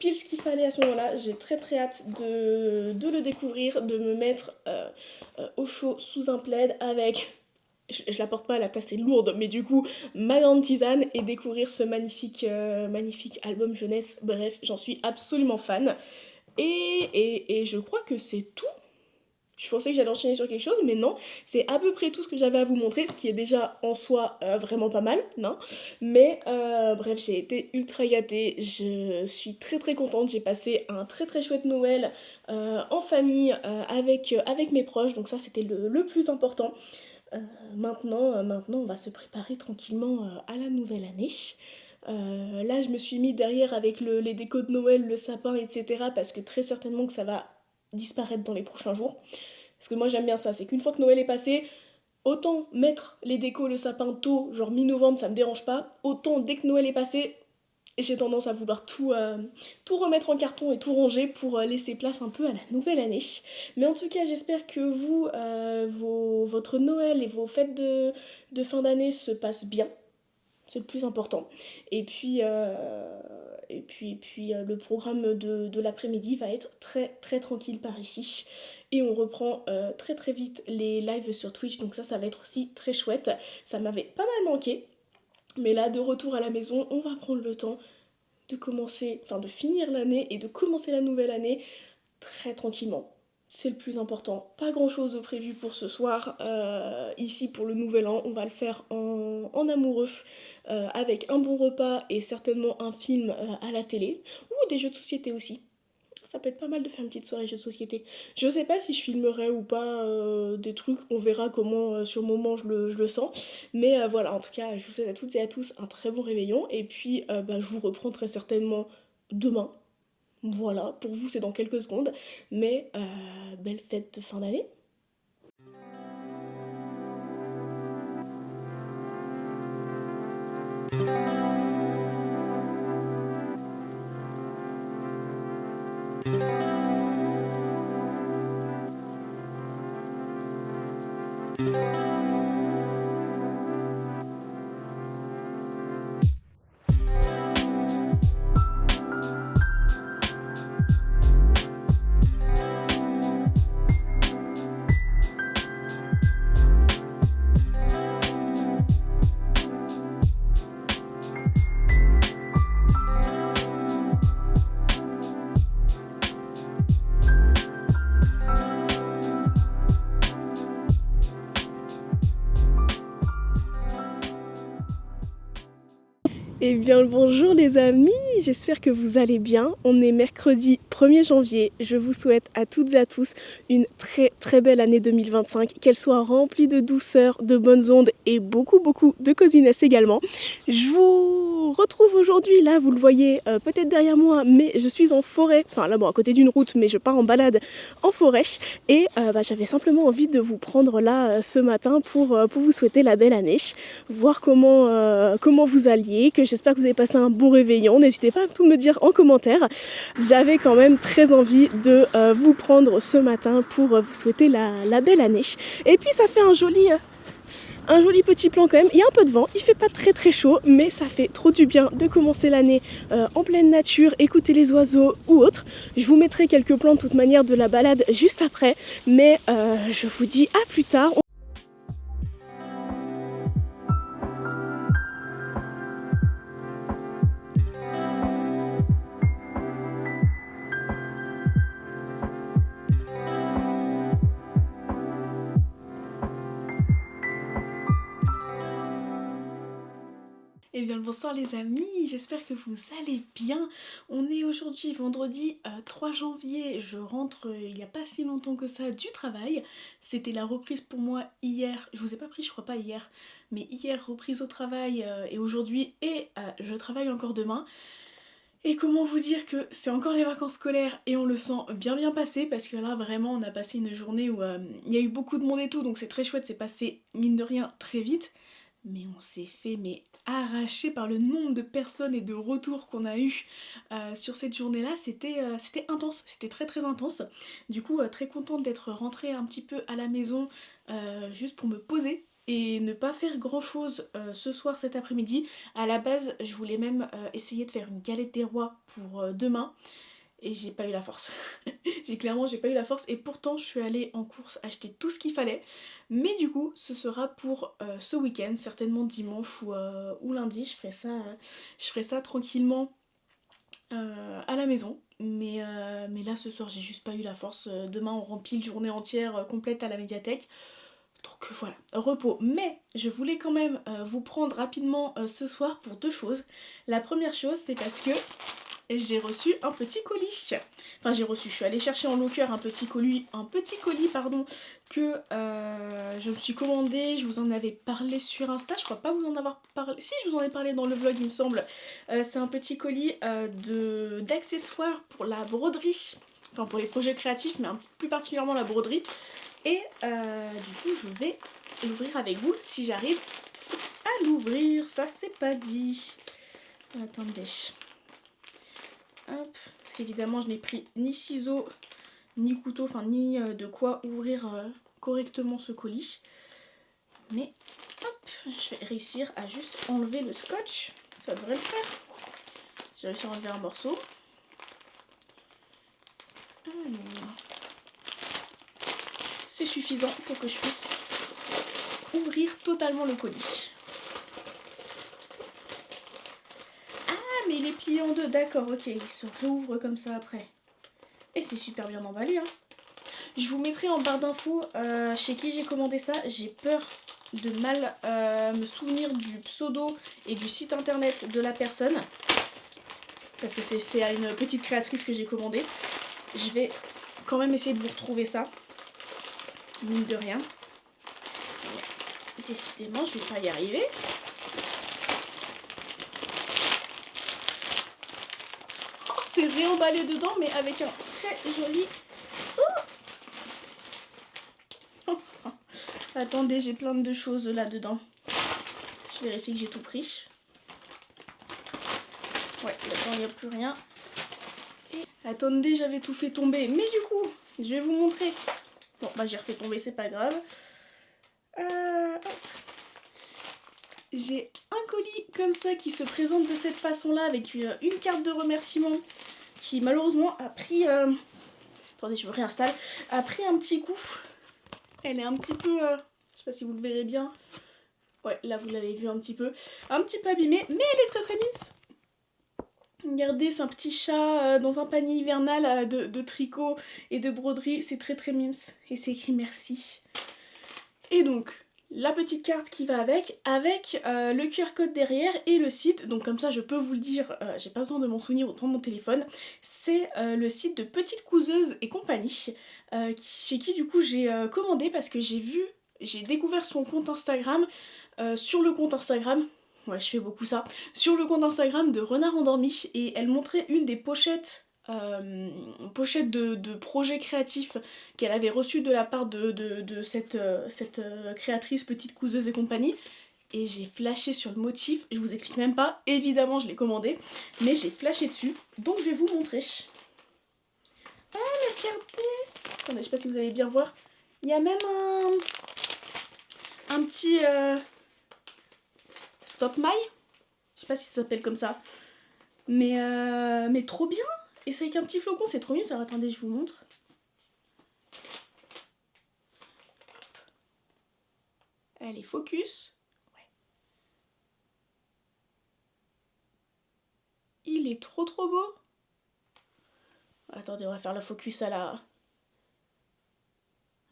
S1: Pile ce qu'il fallait à ce moment-là. J'ai très très hâte de le découvrir, de me mettre au chaud sous un plaid avec... Je la porte pas, la tasse est lourde, mais du coup, ma grande tisane et découvrir ce magnifique album jeunesse. Bref, j'en suis absolument fan. Et je crois que c'est tout. Je pensais que j'allais enchaîner sur quelque chose, mais non, c'est à peu près tout ce que j'avais à vous montrer, ce qui est déjà en soi vraiment pas mal, non. Mais bref, j'ai été ultra gâtée, je suis très très contente, j'ai passé un très très chouette Noël en famille avec mes proches, donc ça c'était le plus important. Maintenant, on va se préparer tranquillement à la nouvelle année. Là, je me suis mis derrière avec les décos de Noël, le sapin, etc. Parce que très certainement que ça va disparaître dans les prochains jours. Parce que moi, j'aime bien ça. C'est qu'une fois que Noël est passé, autant mettre les décos, le sapin tôt, genre mi-novembre, ça me dérange pas. Autant dès que Noël est passé, j'ai tendance à vouloir tout remettre en carton et tout ranger pour laisser place un peu à la nouvelle année. Mais en tout cas, j'espère que vous, votre Noël et vos fêtes de fin d'année se passent bien. C'est le plus important. Et puis, le programme de l'après-midi va être très très tranquille par ici. Et on reprend très très vite les lives sur Twitch, donc ça va être aussi très chouette. Ça m'avait pas mal manqué. Mais là, de retour à la maison, on va prendre le temps de finir l'année et de commencer la nouvelle année très tranquillement. C'est le plus important. Pas grand chose de prévu pour ce soir. Ici, pour le nouvel an, on va le faire en amoureux, avec un bon repas et certainement un film à la télé. Ou des jeux de société aussi. Ça peut être pas mal de faire une petite soirée jeux de société. Je sais pas si je filmerai ou pas des trucs, on verra comment sur le moment je le sens. Mais voilà, en tout cas, je vous souhaite à toutes et à tous un très bon réveillon. Et puis, je vous reprends très certainement demain. Voilà, pour vous c'est dans quelques secondes. Mais belle fête de fin d'année. Eh bien le bonjour les amis, j'espère que vous allez bien. On est mercredi 1er janvier. Je vous souhaite à toutes et à tous une très très belle année 2025. Qu'elle soit remplie de douceur, de bonnes ondes et beaucoup de cosiness également. Je vous retrouve aujourd'hui, là vous le voyez peut-être derrière moi, mais je suis en forêt. Enfin là bon à côté d'une route, mais je pars en balade en forêt. Et j'avais simplement envie de vous prendre là ce matin pour vous souhaiter la belle année. Voir comment vous alliez, que j'espère que vous avez passé un bon réveillon. N'hésitez pas à tout me dire en commentaire. J'avais quand même très envie de vous prendre ce matin pour vous souhaiter la belle année. Et puis ça fait un joli petit plan quand même. Il y a un peu de vent, il fait pas très très chaud, mais ça fait trop du bien de commencer l'année en pleine nature, écouter les oiseaux ou autre. Je vous mettrai quelques plans de toute manière de la balade juste après, mais je vous dis à plus tard. bien le bonsoir les amis, j'espère que vous allez bien. On est aujourd'hui vendredi 3 janvier, je rentre il n'y a pas si longtemps que ça du travail. C'était la reprise pour moi hier, je vous ai pas pris je crois pas hier, mais hier reprise au travail et aujourd'hui et je travaille encore demain. Et comment vous dire que c'est encore les vacances scolaires et on le sent bien passé parce que là vraiment on a passé une journée où il y a eu beaucoup de monde et tout donc c'est très chouette, c'est passé mine de rien très vite. Mais on s'est fait arracher par le nombre de personnes et de retours qu'on a eu sur cette journée-là. C'était intense, c'était très intense. Du coup, très contente d'être rentrée un petit peu à la maison juste pour me poser et ne pas faire grand chose ce soir, cet après-midi. À la base, je voulais même essayer de faire une galette des rois pour demain. Et j'ai pas eu la force. J'ai pas eu la force et pourtant je suis allée en course acheter tout ce qu'il fallait. Mais du coup, ce sera pour ce week-end, certainement dimanche ou lundi. Je ferai ça tranquillement à la maison. Mais là, ce soir, j'ai juste pas eu la force. Demain, on remplit une journée entière complète à la médiathèque. Donc voilà, repos. Mais je voulais quand même vous prendre rapidement ce soir pour deux choses. La première chose, c'est parce que j'ai reçu un petit colis. Enfin je suis allée chercher en locker un petit colis pardon, que je me suis commandé, je vous en avais parlé sur Insta, je crois pas vous en avoir parlé, si je vous en ai parlé dans le vlog il me semble. C'est un petit colis d'accessoires pour la broderie, enfin pour les projets créatifs mais plus particulièrement la broderie. Et du coup je vais l'ouvrir avec vous si j'arrive à l'ouvrir, ça c'est pas dit. Attendez. Hop, parce qu'évidemment je n'ai pris ni ciseaux, ni couteau, enfin ni de quoi ouvrir correctement ce colis. Mais hop, je vais réussir à juste enlever le scotch, ça devrait le faire. J'ai réussi à enlever un morceau. Alors, c'est suffisant pour que je puisse ouvrir totalement le colis. Mais il est plié en deux, d'accord, ok, il se réouvre comme ça après. Et c'est super bien emballé, hein. Je vous mettrai en barre d'infos chez qui j'ai commandé ça. J'ai peur de mal me souvenir du pseudo et du site internet de la personne. Parce que c'est à une petite créatrice que j'ai commandé. Je vais quand même essayer de vous retrouver ça. Mine de rien. Décidément, je vais pas y arriver. Oh, c'est réemballé dedans, mais avec un très joli... Attendez, j'ai plein de choses là-dedans. Je vérifie que j'ai tout pris. Ouais, là-dedans, il n'y a plus rien. Et... Attendez, j'avais tout fait tomber. Mais du coup, je vais vous montrer. Bon, bah j'ai refait tomber, c'est pas grave. J'ai un colis comme ça qui se présente de cette façon-là avec une carte de remerciement qui malheureusement a pris... Attendez, je me réinstalle. A pris un petit coup. Elle est un petit peu... je sais pas si vous le verrez bien. Ouais, là vous l'avez vu un petit peu abîmée, mais elle est très mimes. Regardez, c'est un petit chat dans un panier hivernal de tricot et de broderie, c'est très mimes. Et c'est écrit merci. Et donc, la petite carte qui va avec le QR code derrière et le site, donc comme ça je peux vous le dire, j'ai pas besoin de m'en souvenir ou de prendre mon téléphone, c'est le site de Petite Couseuse et compagnie, chez qui du coup j'ai commandé parce que j'ai découvert son compte Instagram, sur le compte Instagram, ouais je fais beaucoup ça, sur le compte Instagram de Renard Endormi et elle montrait une des pochettes de projets créatifs qu'elle avait reçu de la part de cette créatrice Petite Couseuse et compagnie. Et j'ai flashé sur le motif, je vous explique même pas, évidemment je l'ai commandé, mais j'ai flashé dessus, donc je vais vous montrer. Ah, regardez! Attendez, je sais pas si vous allez bien voir. Il y a même un petit stop my, je sais pas si ça s'appelle comme ça, mais trop bien! Et c'est avec un petit flocon, c'est trop mieux ça. Attendez, je vous montre. Allez, focus. Ouais. Il est trop beau. Attendez, on va faire le focus à la...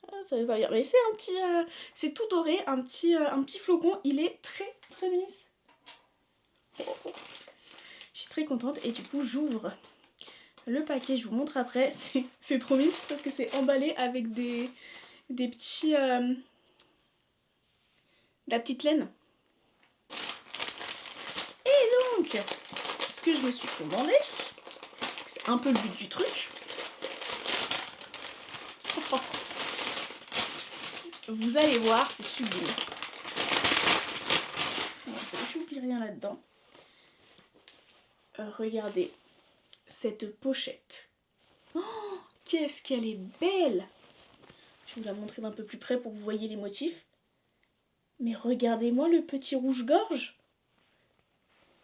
S1: Ah, ça veut pas dire. Mais c'est un petit... c'est tout doré, un petit flocon. Il est très mignon. Je suis très contente et du coup j'ouvre le paquet, je vous montre après. C'est trop mignon parce que c'est emballé avec des petits... de la petite laine. Et donc, ce que je me suis commandé, c'est un peu le but du truc. Vous allez voir, c'est sublime. J'oublie rien là-dedans. Regardez cette pochette. Oh, qu'est-ce qu'elle est belle! Je vais vous la montrer d'un peu plus près pour que vous voyez les motifs. Mais regardez-moi le petit rouge-gorge.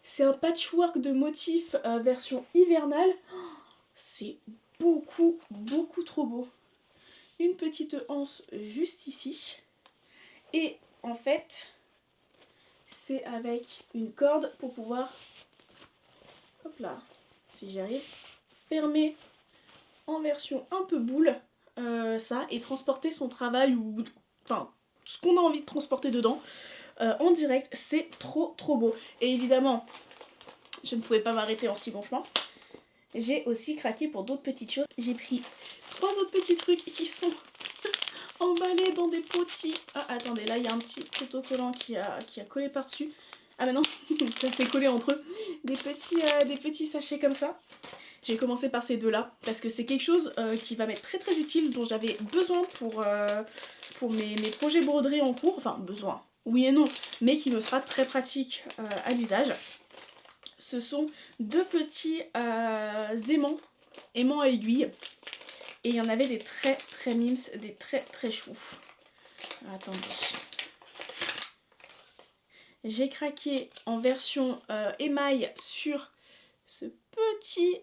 S1: C'est un patchwork de motifs version hivernale. Oh, c'est beaucoup, beaucoup trop beau. Une petite anse juste ici. Et en fait, c'est avec une corde pour pouvoir, hop là, si j'y arrive, fermer en version un peu boule ça et transporter son travail ou enfin ce qu'on a envie de transporter dedans en direct. C'est trop trop beau. Et évidemment, je ne pouvais pas m'arrêter en si bon chemin. J'ai aussi craqué pour d'autres petites choses. J'ai pris 3 autres petits trucs qui sont emballés dans des potis. Ah attendez, là il y a un petit autocollant qui a collé par dessus. Ah mais non, ça s'est collé entre eux. Des petits sachets comme ça. J'ai commencé par ces deux-là, parce que c'est quelque chose qui va m'être très très utile, dont j'avais besoin pour mes projets broderie en cours. Enfin, besoin, oui et non, mais qui me sera très pratique à l'usage. Ce sont 2 petits aimants à aiguilles. Et il y en avait des très très mimes, des très très choux. Attendez. J'ai craqué en version émail sur ce petit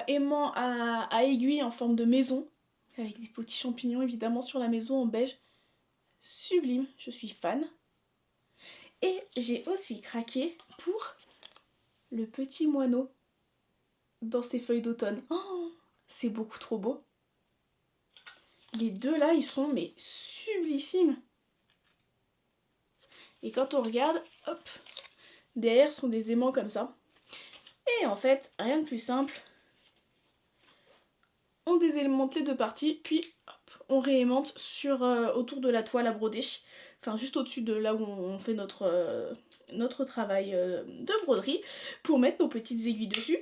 S1: aimant à aiguille en forme de maison, avec des petits champignons évidemment sur la maison en beige. Sublime, je suis fan. Et j'ai aussi craqué pour le petit moineau dans ses feuilles d'automne. Oh, c'est beaucoup trop beau. Les deux là, ils sont mais sublissimes. Et quand on regarde, hop, derrière sont des aimants comme ça. Et en fait, rien de plus simple. On désélémente les deux parties, puis hop, on réaimante sur, autour de la toile à broder. Enfin, juste au-dessus de là où on fait notre travail de broderie, pour mettre nos petites aiguilles dessus.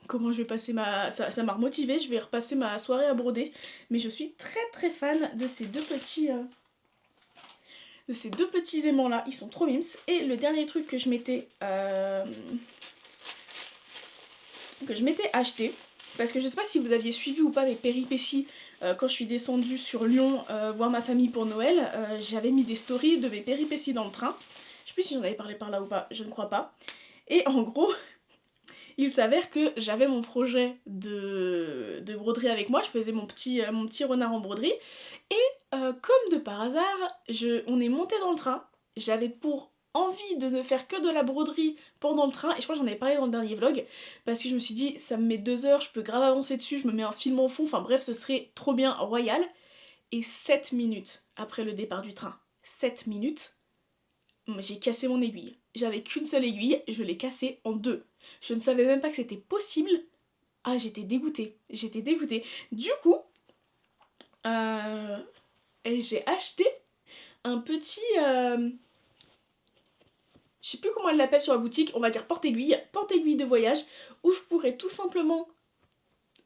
S1: Comment je vais passer ma... Ça m'a remotivée, je vais repasser ma soirée à broder. Mais je suis très très fan de ces deux petits... aimants là, ils sont trop mimes. Et le dernier truc que je m'étais acheté, parce que je sais pas si vous aviez suivi ou pas mes péripéties quand je suis descendue sur Lyon voir ma famille pour Noël, j'avais mis des stories de mes péripéties dans le train. Je sais plus si j'en avais parlé par là ou pas, je ne crois pas. Et en gros, il s'avère que j'avais mon projet de broderie avec moi, je faisais mon petit renard en broderie, et comme de par hasard, on est monté dans le train, j'avais pour envie de ne faire que de la broderie pendant le train, et je crois que j'en avais parlé dans le dernier vlog, parce que je me suis dit, ça me met 2 heures, je peux grave avancer dessus, je me mets un film en fond, enfin bref, ce serait trop bien royal. Et 7 minutes après le départ du train, 7 minutes, j'ai cassé mon aiguille. J'avais qu'une seule aiguille, je l'ai cassée en 2. Je ne savais même pas que c'était possible. Ah, j'étais dégoûtée. Du coup, j'ai acheté un petit... je sais plus comment elle l'appelle sur la boutique, on va dire porte-aiguille de voyage, où je pourrais tout simplement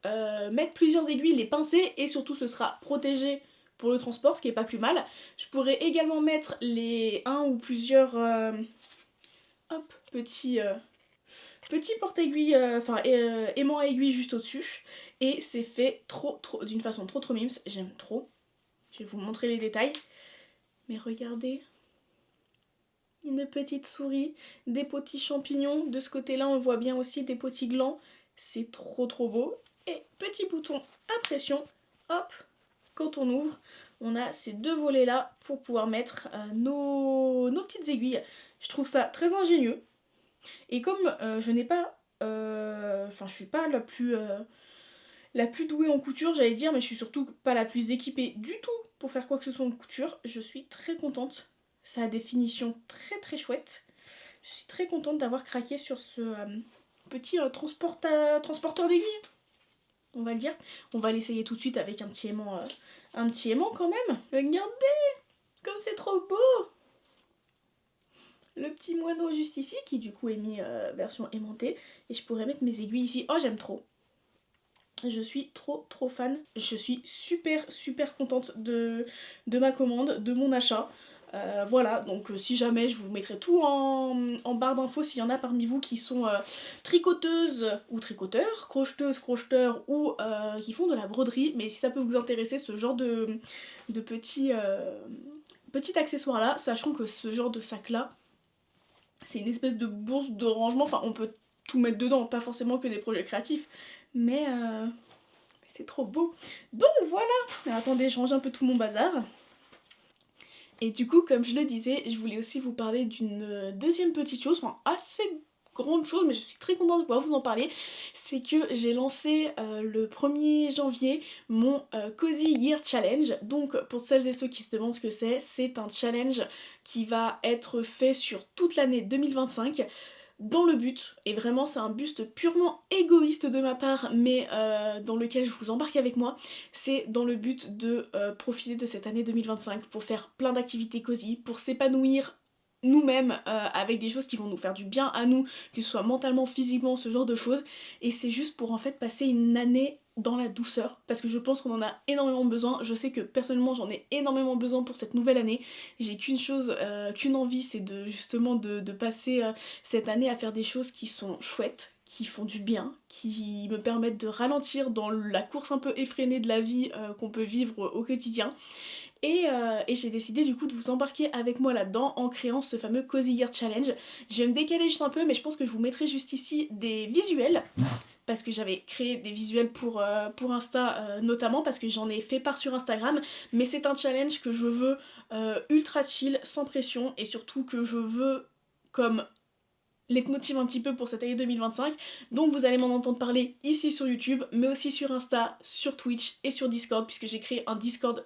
S1: mettre plusieurs aiguilles, les pincer, et surtout ce sera protégé pour le transport, ce qui est pas plus mal. Je pourrais également mettre les un ou plusieurs petits porte-aiguilles, aimant à aiguille juste au-dessus, et c'est fait d'une façon trop mimes, j'aime trop. Je vais vous montrer les détails, mais regardez, une petite souris, des petits champignons, de ce côté-là on voit bien aussi des petits glands, c'est trop beau. Et petit bouton à pression, hop, quand on ouvre, on a ces 2 volets là pour pouvoir mettre nos petites aiguilles. Je trouve ça très ingénieux. Et comme je n'ai pas... Enfin, je suis pas la plus douée en couture, j'allais dire, mais je suis surtout pas la plus équipée du tout pour faire quoi que ce soit en couture. Je suis très contente. Ça a des finitions très chouettes. Je suis très contente d'avoir craqué sur ce petit transporteur d'aiguilles, on va le dire. On va l'essayer tout de suite avec un petit aimant quand même. Regardez comme c'est trop beau. Le petit moineau juste ici qui du coup est mis version aimantée. Et je pourrais mettre mes aiguilles ici. Oh, j'aime trop. Je suis trop fan. Je suis super contente de ma commande, de mon achat. Voilà, donc si jamais je vous mettrai tout en barre d'infos s'il y en a parmi vous qui sont tricoteuses ou tricoteurs, crocheteuses, crocheteurs ou qui font de la broderie, mais si ça peut vous intéresser ce genre de petit accessoire là, sachant que ce genre de sac là, c'est une espèce de bourse de rangement, enfin on peut tout mettre dedans, pas forcément que des projets créatifs, mais c'est trop beau. Donc voilà, alors, attendez, je range un peu tout mon bazar. Et du coup, comme je le disais, je voulais aussi vous parler d'une deuxième petite chose, enfin assez grande chose, mais je suis très contente de pouvoir vous en parler. C'est que j'ai lancé le 1er janvier mon Cozy Year Challenge. Donc pour celles et ceux qui se demandent ce que c'est un challenge qui va être fait sur toute l'année 2025 dans le but, et vraiment c'est un but purement égoïste de ma part, mais dans lequel je vous embarque avec moi, c'est dans le but de profiter de cette année 2025 pour faire plein d'activités cosy, pour s'épanouir nous-mêmes avec des choses qui vont nous faire du bien à nous, que ce soit mentalement, physiquement, ce genre de choses, et c'est juste pour en fait passer une année dans la douceur, parce que je pense qu'on en a énormément besoin. Je sais que personnellement j'en ai énormément besoin pour cette nouvelle année. J'ai qu'une chose, qu'une envie, c'est de justement de passer cette année à faire des choses qui sont chouettes, qui font du bien, qui me permettent de ralentir dans la course un peu effrénée de la vie qu'on peut vivre au quotidien. Et j'ai décidé du coup de vous embarquer avec moi là-dedans en créant ce fameux Cozy Year Challenge. Je vais me décaler juste un peu, mais je pense que je vous mettrai juste ici des visuels parce que j'avais créé des visuels pour Insta notamment parce que j'en ai fait part sur Instagram, mais c'est un challenge que je veux ultra chill, sans pression, et surtout que je veux comme leitmotiv un petit peu pour cette année 2025. Donc vous allez m'en entendre parler ici sur YouTube, mais aussi sur Insta, sur Twitch et sur Discord, puisque j'ai créé un Discord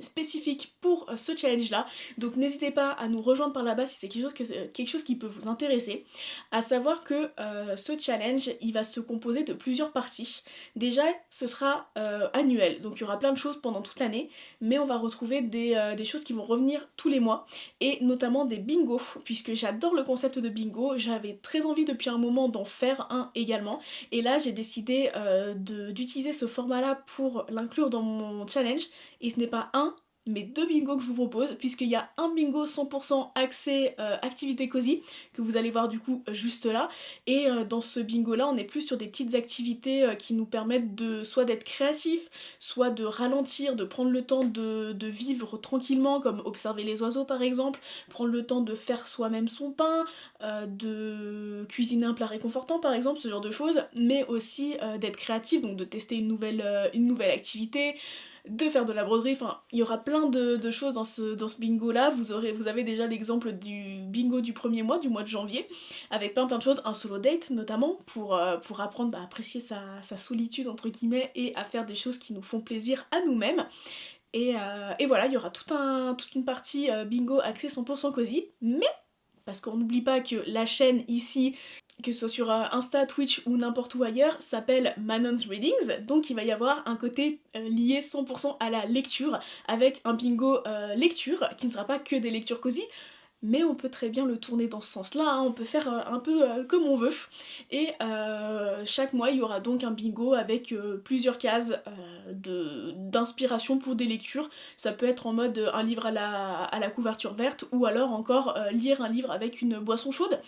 S1: spécifique pour ce challenge là. Donc n'hésitez pas à nous rejoindre par là-bas si c'est quelque chose qui peut vous intéresser. À savoir que ce challenge, il va se composer de plusieurs parties. Déjà, ce sera annuel, donc il y aura plein de choses pendant toute l'année, mais on va retrouver des choses qui vont revenir tous les mois, et notamment des bingos, puisque j'adore le concept de bingo. J'avais très envie depuis un moment d'en faire un également, et là j'ai décidé d'utiliser ce format là pour l'inclure dans mon challenge, et ce n'est pas un mais deux bingos que je vous propose, puisqu'il y a un bingo 100% axé activité cosy que vous allez voir du coup juste là, et dans ce bingo là on est plus sur des petites activités qui nous permettent de soit d'être créatifs, soit de ralentir, de prendre le temps de vivre tranquillement, comme observer les oiseaux par exemple, prendre le temps de faire soi-même son pain, de cuisiner un plat réconfortant par exemple, ce genre de choses, mais aussi d'être créatif, donc de tester une nouvelle activité, de faire de la broderie, enfin il y aura plein de choses dans ce bingo là. Vous avez déjà l'exemple du bingo du premier mois, du mois de janvier, avec plein de choses, un solo date notamment, pour apprendre à apprécier sa solitude entre guillemets et à faire des choses qui nous font plaisir à nous-mêmes. Et voilà, il y aura toute une partie bingo axée 100% cosy, mais parce qu'on n'oublie pas que la chaîne ici, que ce soit sur Insta, Twitch ou n'importe où ailleurs, s'appelle Manon's Readings, donc il va y avoir un côté lié 100% à la lecture, avec un bingo lecture, qui ne sera pas que des lectures cosy, mais on peut très bien le tourner dans ce sens-là, hein. On peut faire un peu comme on veut. Et chaque mois, il y aura donc un bingo avec plusieurs cases d'inspiration pour des lectures. Ça peut être en mode un livre à la couverture verte, ou alors encore lire un livre avec une boisson chaude.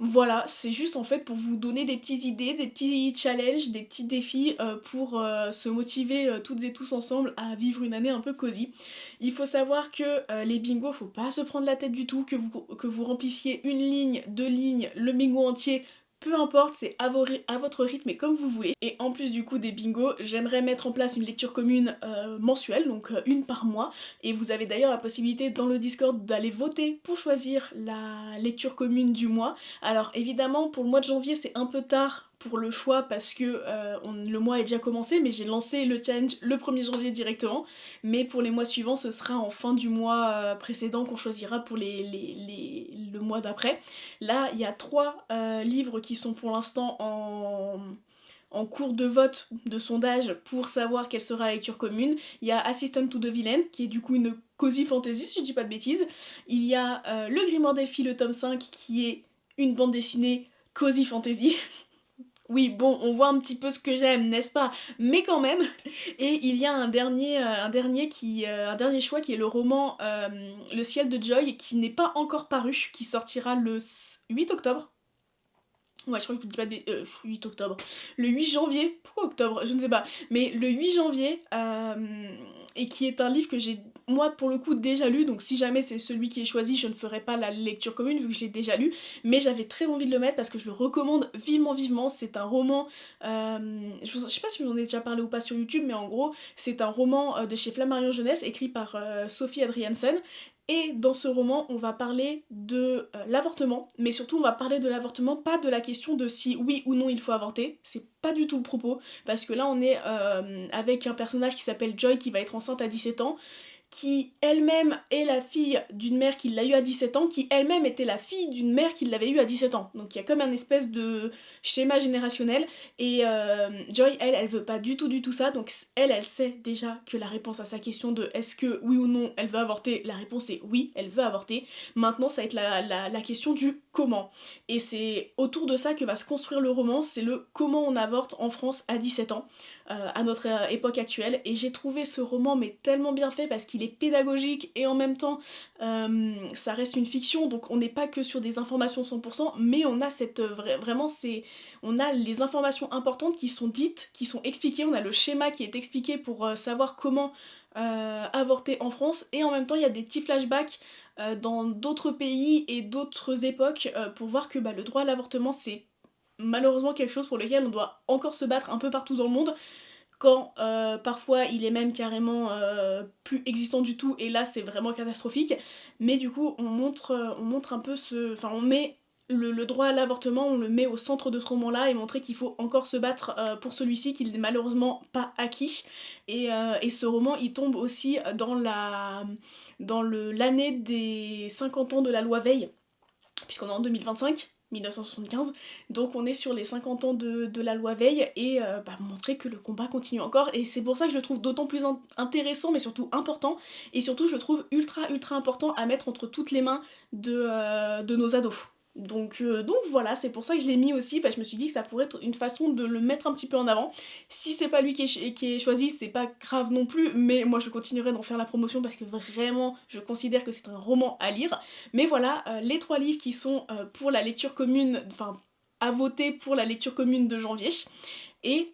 S1: Voilà, c'est juste en fait pour vous donner des petites idées, des petits challenges, des petits défis pour se motiver toutes et tous ensemble à vivre une année un peu cosy. Il faut savoir que les bingos, faut pas se prendre la tête du tout, que vous remplissiez une ligne, deux lignes, le bingo entier, peu importe, c'est à votre rythme et comme vous voulez. Et en plus du coup des bingos, j'aimerais mettre en place une lecture commune mensuelle, donc une par mois. Et vous avez d'ailleurs la possibilité dans le Discord d'aller voter pour choisir la lecture commune du mois. Alors évidemment pour le mois de janvier c'est un peu tard pour le choix parce que le mois est déjà commencé, mais j'ai lancé le challenge le 1er janvier directement. Mais pour les mois suivants, ce sera en fin du mois précédent qu'on choisira pour le mois d'après. Là, il y a 3 livres qui sont pour l'instant en cours de vote, de sondage, pour savoir quelle sera la lecture commune. Il y a Assistant to the Villain, qui est du coup une cozy fantasy, si je dis pas de bêtises. Il y a Le Grimoire d'Elphie, le tome 5, qui est une bande dessinée cozy fantasy. Oui, bon, on voit un petit peu ce que j'aime, n'est-ce pas? Mais quand même. Et il y a un dernier choix qui est le roman Le ciel de Joy, qui n'est pas encore paru, qui sortira le 8 octobre. Ouais, je crois que je vous dis pas de 8 octobre. Le 8 janvier, pourquoi octobre? Je ne sais pas. Mais le 8 janvier, et qui est un livre que j'ai, moi, pour le coup, déjà lu. Donc si jamais c'est celui qui est choisi, je ne ferai pas la lecture commune, vu que je l'ai déjà lu. Mais j'avais très envie de le mettre parce que je le recommande vivement, vivement. C'est un roman, je sais pas si je vous en ai déjà parlé ou pas sur YouTube, mais en gros, c'est un roman de chez Flammarion Jeunesse, écrit par Sophie Adriansen. Et dans ce roman, on va parler de l'avortement, mais surtout on va parler de l'avortement, pas de la question de si oui ou non il faut avorter, c'est pas du tout le propos, parce que là on est avec un personnage qui s'appelle Joy qui va être enceinte à 17 ans, qui elle-même est la fille d'une mère qui l'a eu à 17 ans, qui elle-même était la fille d'une mère qui l'avait eu à 17 ans. Donc il y a comme un espèce de schéma générationnel, et Joy, elle veut pas du tout ça, donc elle sait déjà que la réponse à sa question de est-ce que oui ou non elle veut avorter, la réponse est oui, elle veut avorter. Maintenant ça va être la question du comment. Et c'est autour de ça que va se construire le roman, c'est le comment on avorte en France à 17 ans. À notre époque actuelle, et j'ai trouvé ce roman mais tellement bien fait parce qu'il est pédagogique et en même temps ça reste une fiction, donc on n'est pas que sur des informations 100%, mais on a vraiment on a les informations importantes qui sont dites, qui sont expliquées, on a le schéma qui est expliqué pour savoir comment avorter en France, et en même temps il y a des petits flashbacks dans d'autres pays et d'autres époques pour voir que le droit à l'avortement c'est malheureusement quelque chose pour lequel on doit encore se battre un peu partout dans le monde, quand parfois il est même carrément plus existant du tout, et là c'est vraiment catastrophique. Mais du coup on montre un peu enfin on met le droit à l'avortement, on le met au centre de ce roman-là, et montrer qu'il faut encore se battre pour celui-ci, qu'il n'est malheureusement pas acquis. Et ce roman, il tombe aussi dans l'année des 50 ans de la loi Veil, puisqu'on est en 2025, 1975, donc on est sur les 50 ans de la loi Veil, et montrer que le combat continue encore, et c'est pour ça que je le trouve d'autant plus intéressant, mais surtout important, et surtout je le trouve ultra important à mettre entre toutes les mains de nos ados. Donc voilà, c'est pour ça que je l'ai mis aussi, parce que je me suis dit que ça pourrait être une façon de le mettre un petit peu en avant. Si c'est pas lui qui est choisi, c'est pas grave non plus, mais moi je continuerai d'en faire la promotion parce que vraiment je considère que c'est un roman à lire. Mais voilà, les 3 livres qui sont pour la lecture commune, enfin à voter pour la lecture commune de janvier. Et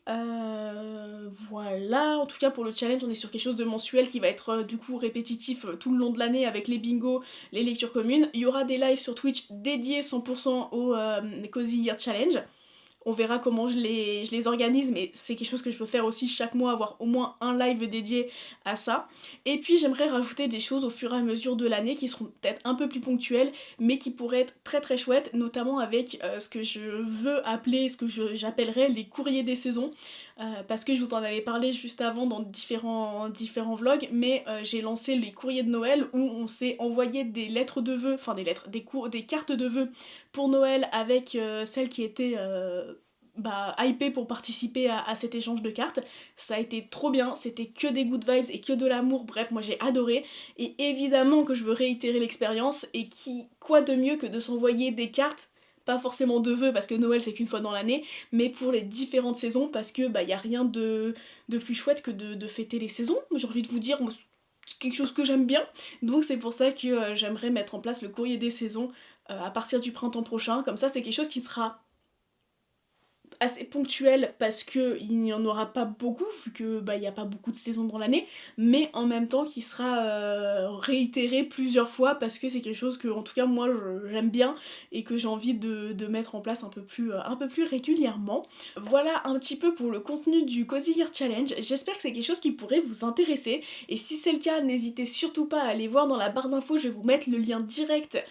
S1: voilà, en tout cas pour le challenge, on est sur quelque chose de mensuel qui va être du coup répétitif tout le long de l'année avec les bingos, les lectures communes. Il y aura des lives sur Twitch dédiés 100% au Cozy Year Challenge. On verra comment je les organise, mais c'est quelque chose que je veux faire aussi chaque mois, avoir au moins un live dédié à ça. Et puis j'aimerais rajouter des choses au fur et à mesure de l'année qui seront peut-être un peu plus ponctuelles, mais qui pourraient être très chouettes, notamment avec ce que je veux appeler, ce que j'appellerais les courriers des saisons. Parce que je vous en avais parlé juste avant dans différents vlogs, mais j'ai lancé les courriers de Noël où on s'est envoyé des lettres de vœux, enfin des cartes de vœux pour Noël, avec celles qui étaient hypées pour participer à cet échange de cartes. Ça a été trop bien, c'était que des good vibes et que de l'amour, bref, moi j'ai adoré, et évidemment que je veux réitérer l'expérience, et quoi de mieux que de s'envoyer des cartes, pas forcément de vœux parce que Noël c'est qu'une fois dans l'année, mais pour les différentes saisons, parce que y a rien de plus chouette que de fêter les saisons, j'ai envie de vous dire, moi, c'est quelque chose que j'aime bien, donc c'est pour ça que j'aimerais mettre en place le courrier des saisons à partir du printemps prochain. Comme ça c'est quelque chose qui sera assez ponctuel parce que il n'y en aura pas beaucoup vu que il y a pas beaucoup de saisons dans l'année, mais en même temps qui sera réitéré plusieurs fois parce que c'est quelque chose que en tout cas moi j'aime bien et que j'ai envie de mettre en place un peu plus régulièrement. Voilà un petit peu pour le contenu du Cozy Year Challenge. J'espère que c'est quelque chose qui pourrait vous intéresser, et si c'est le cas, n'hésitez surtout pas à aller voir dans la barre d'infos, je vais vous mettre le lien direct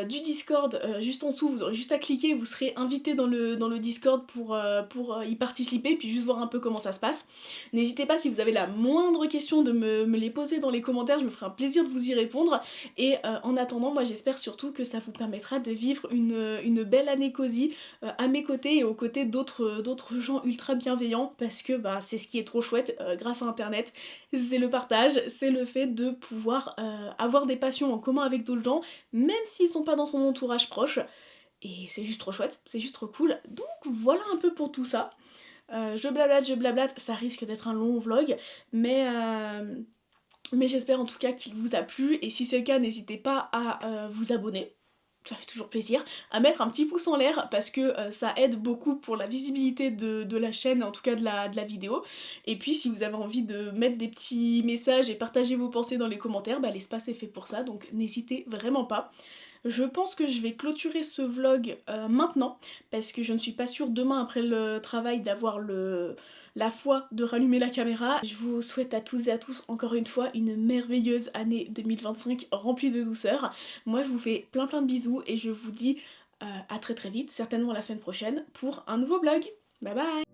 S1: du Discord juste en dessous. Vous aurez juste à cliquer, vous serez invité dans le Discord pour pour y participer, puis juste voir un peu comment ça se passe. N'hésitez pas si vous avez la moindre question de me les poser dans les commentaires, je me ferai un plaisir de vous y répondre. Et en attendant, moi j'espère surtout que ça vous permettra de vivre une belle année cosy à mes côtés et aux côtés d'autres gens ultra bienveillants, parce que bah, c'est ce qui est trop chouette grâce à internet, c'est le partage, c'est le fait de pouvoir avoir des passions en commun avec d'autres gens, même s'ils sont pas dans son entourage proche, et c'est juste trop chouette, c'est juste trop cool. Donc voilà un peu pour tout ça. Je blablate, ça risque d'être un long vlog, mais j'espère en tout cas qu'il vous a plu, et si c'est le cas, n'hésitez pas à vous abonner. Ça fait toujours plaisir, à mettre un petit pouce en l'air parce que ça aide beaucoup pour la visibilité de la chaîne, en tout cas de la vidéo. Et puis si vous avez envie de mettre des petits messages et partager vos pensées dans les commentaires, bah, l'espace est fait pour ça, donc n'hésitez vraiment pas. Je pense que je vais clôturer ce vlog maintenant, parce que je ne suis pas sûre demain après le travail d'avoir la foi de rallumer la caméra. Je vous souhaite à toutes et à tous encore une fois une merveilleuse année 2025 remplie de douceur. Moi je vous fais plein de bisous et je vous dis à très vite, certainement la semaine prochaine, pour un nouveau vlog. Bye bye!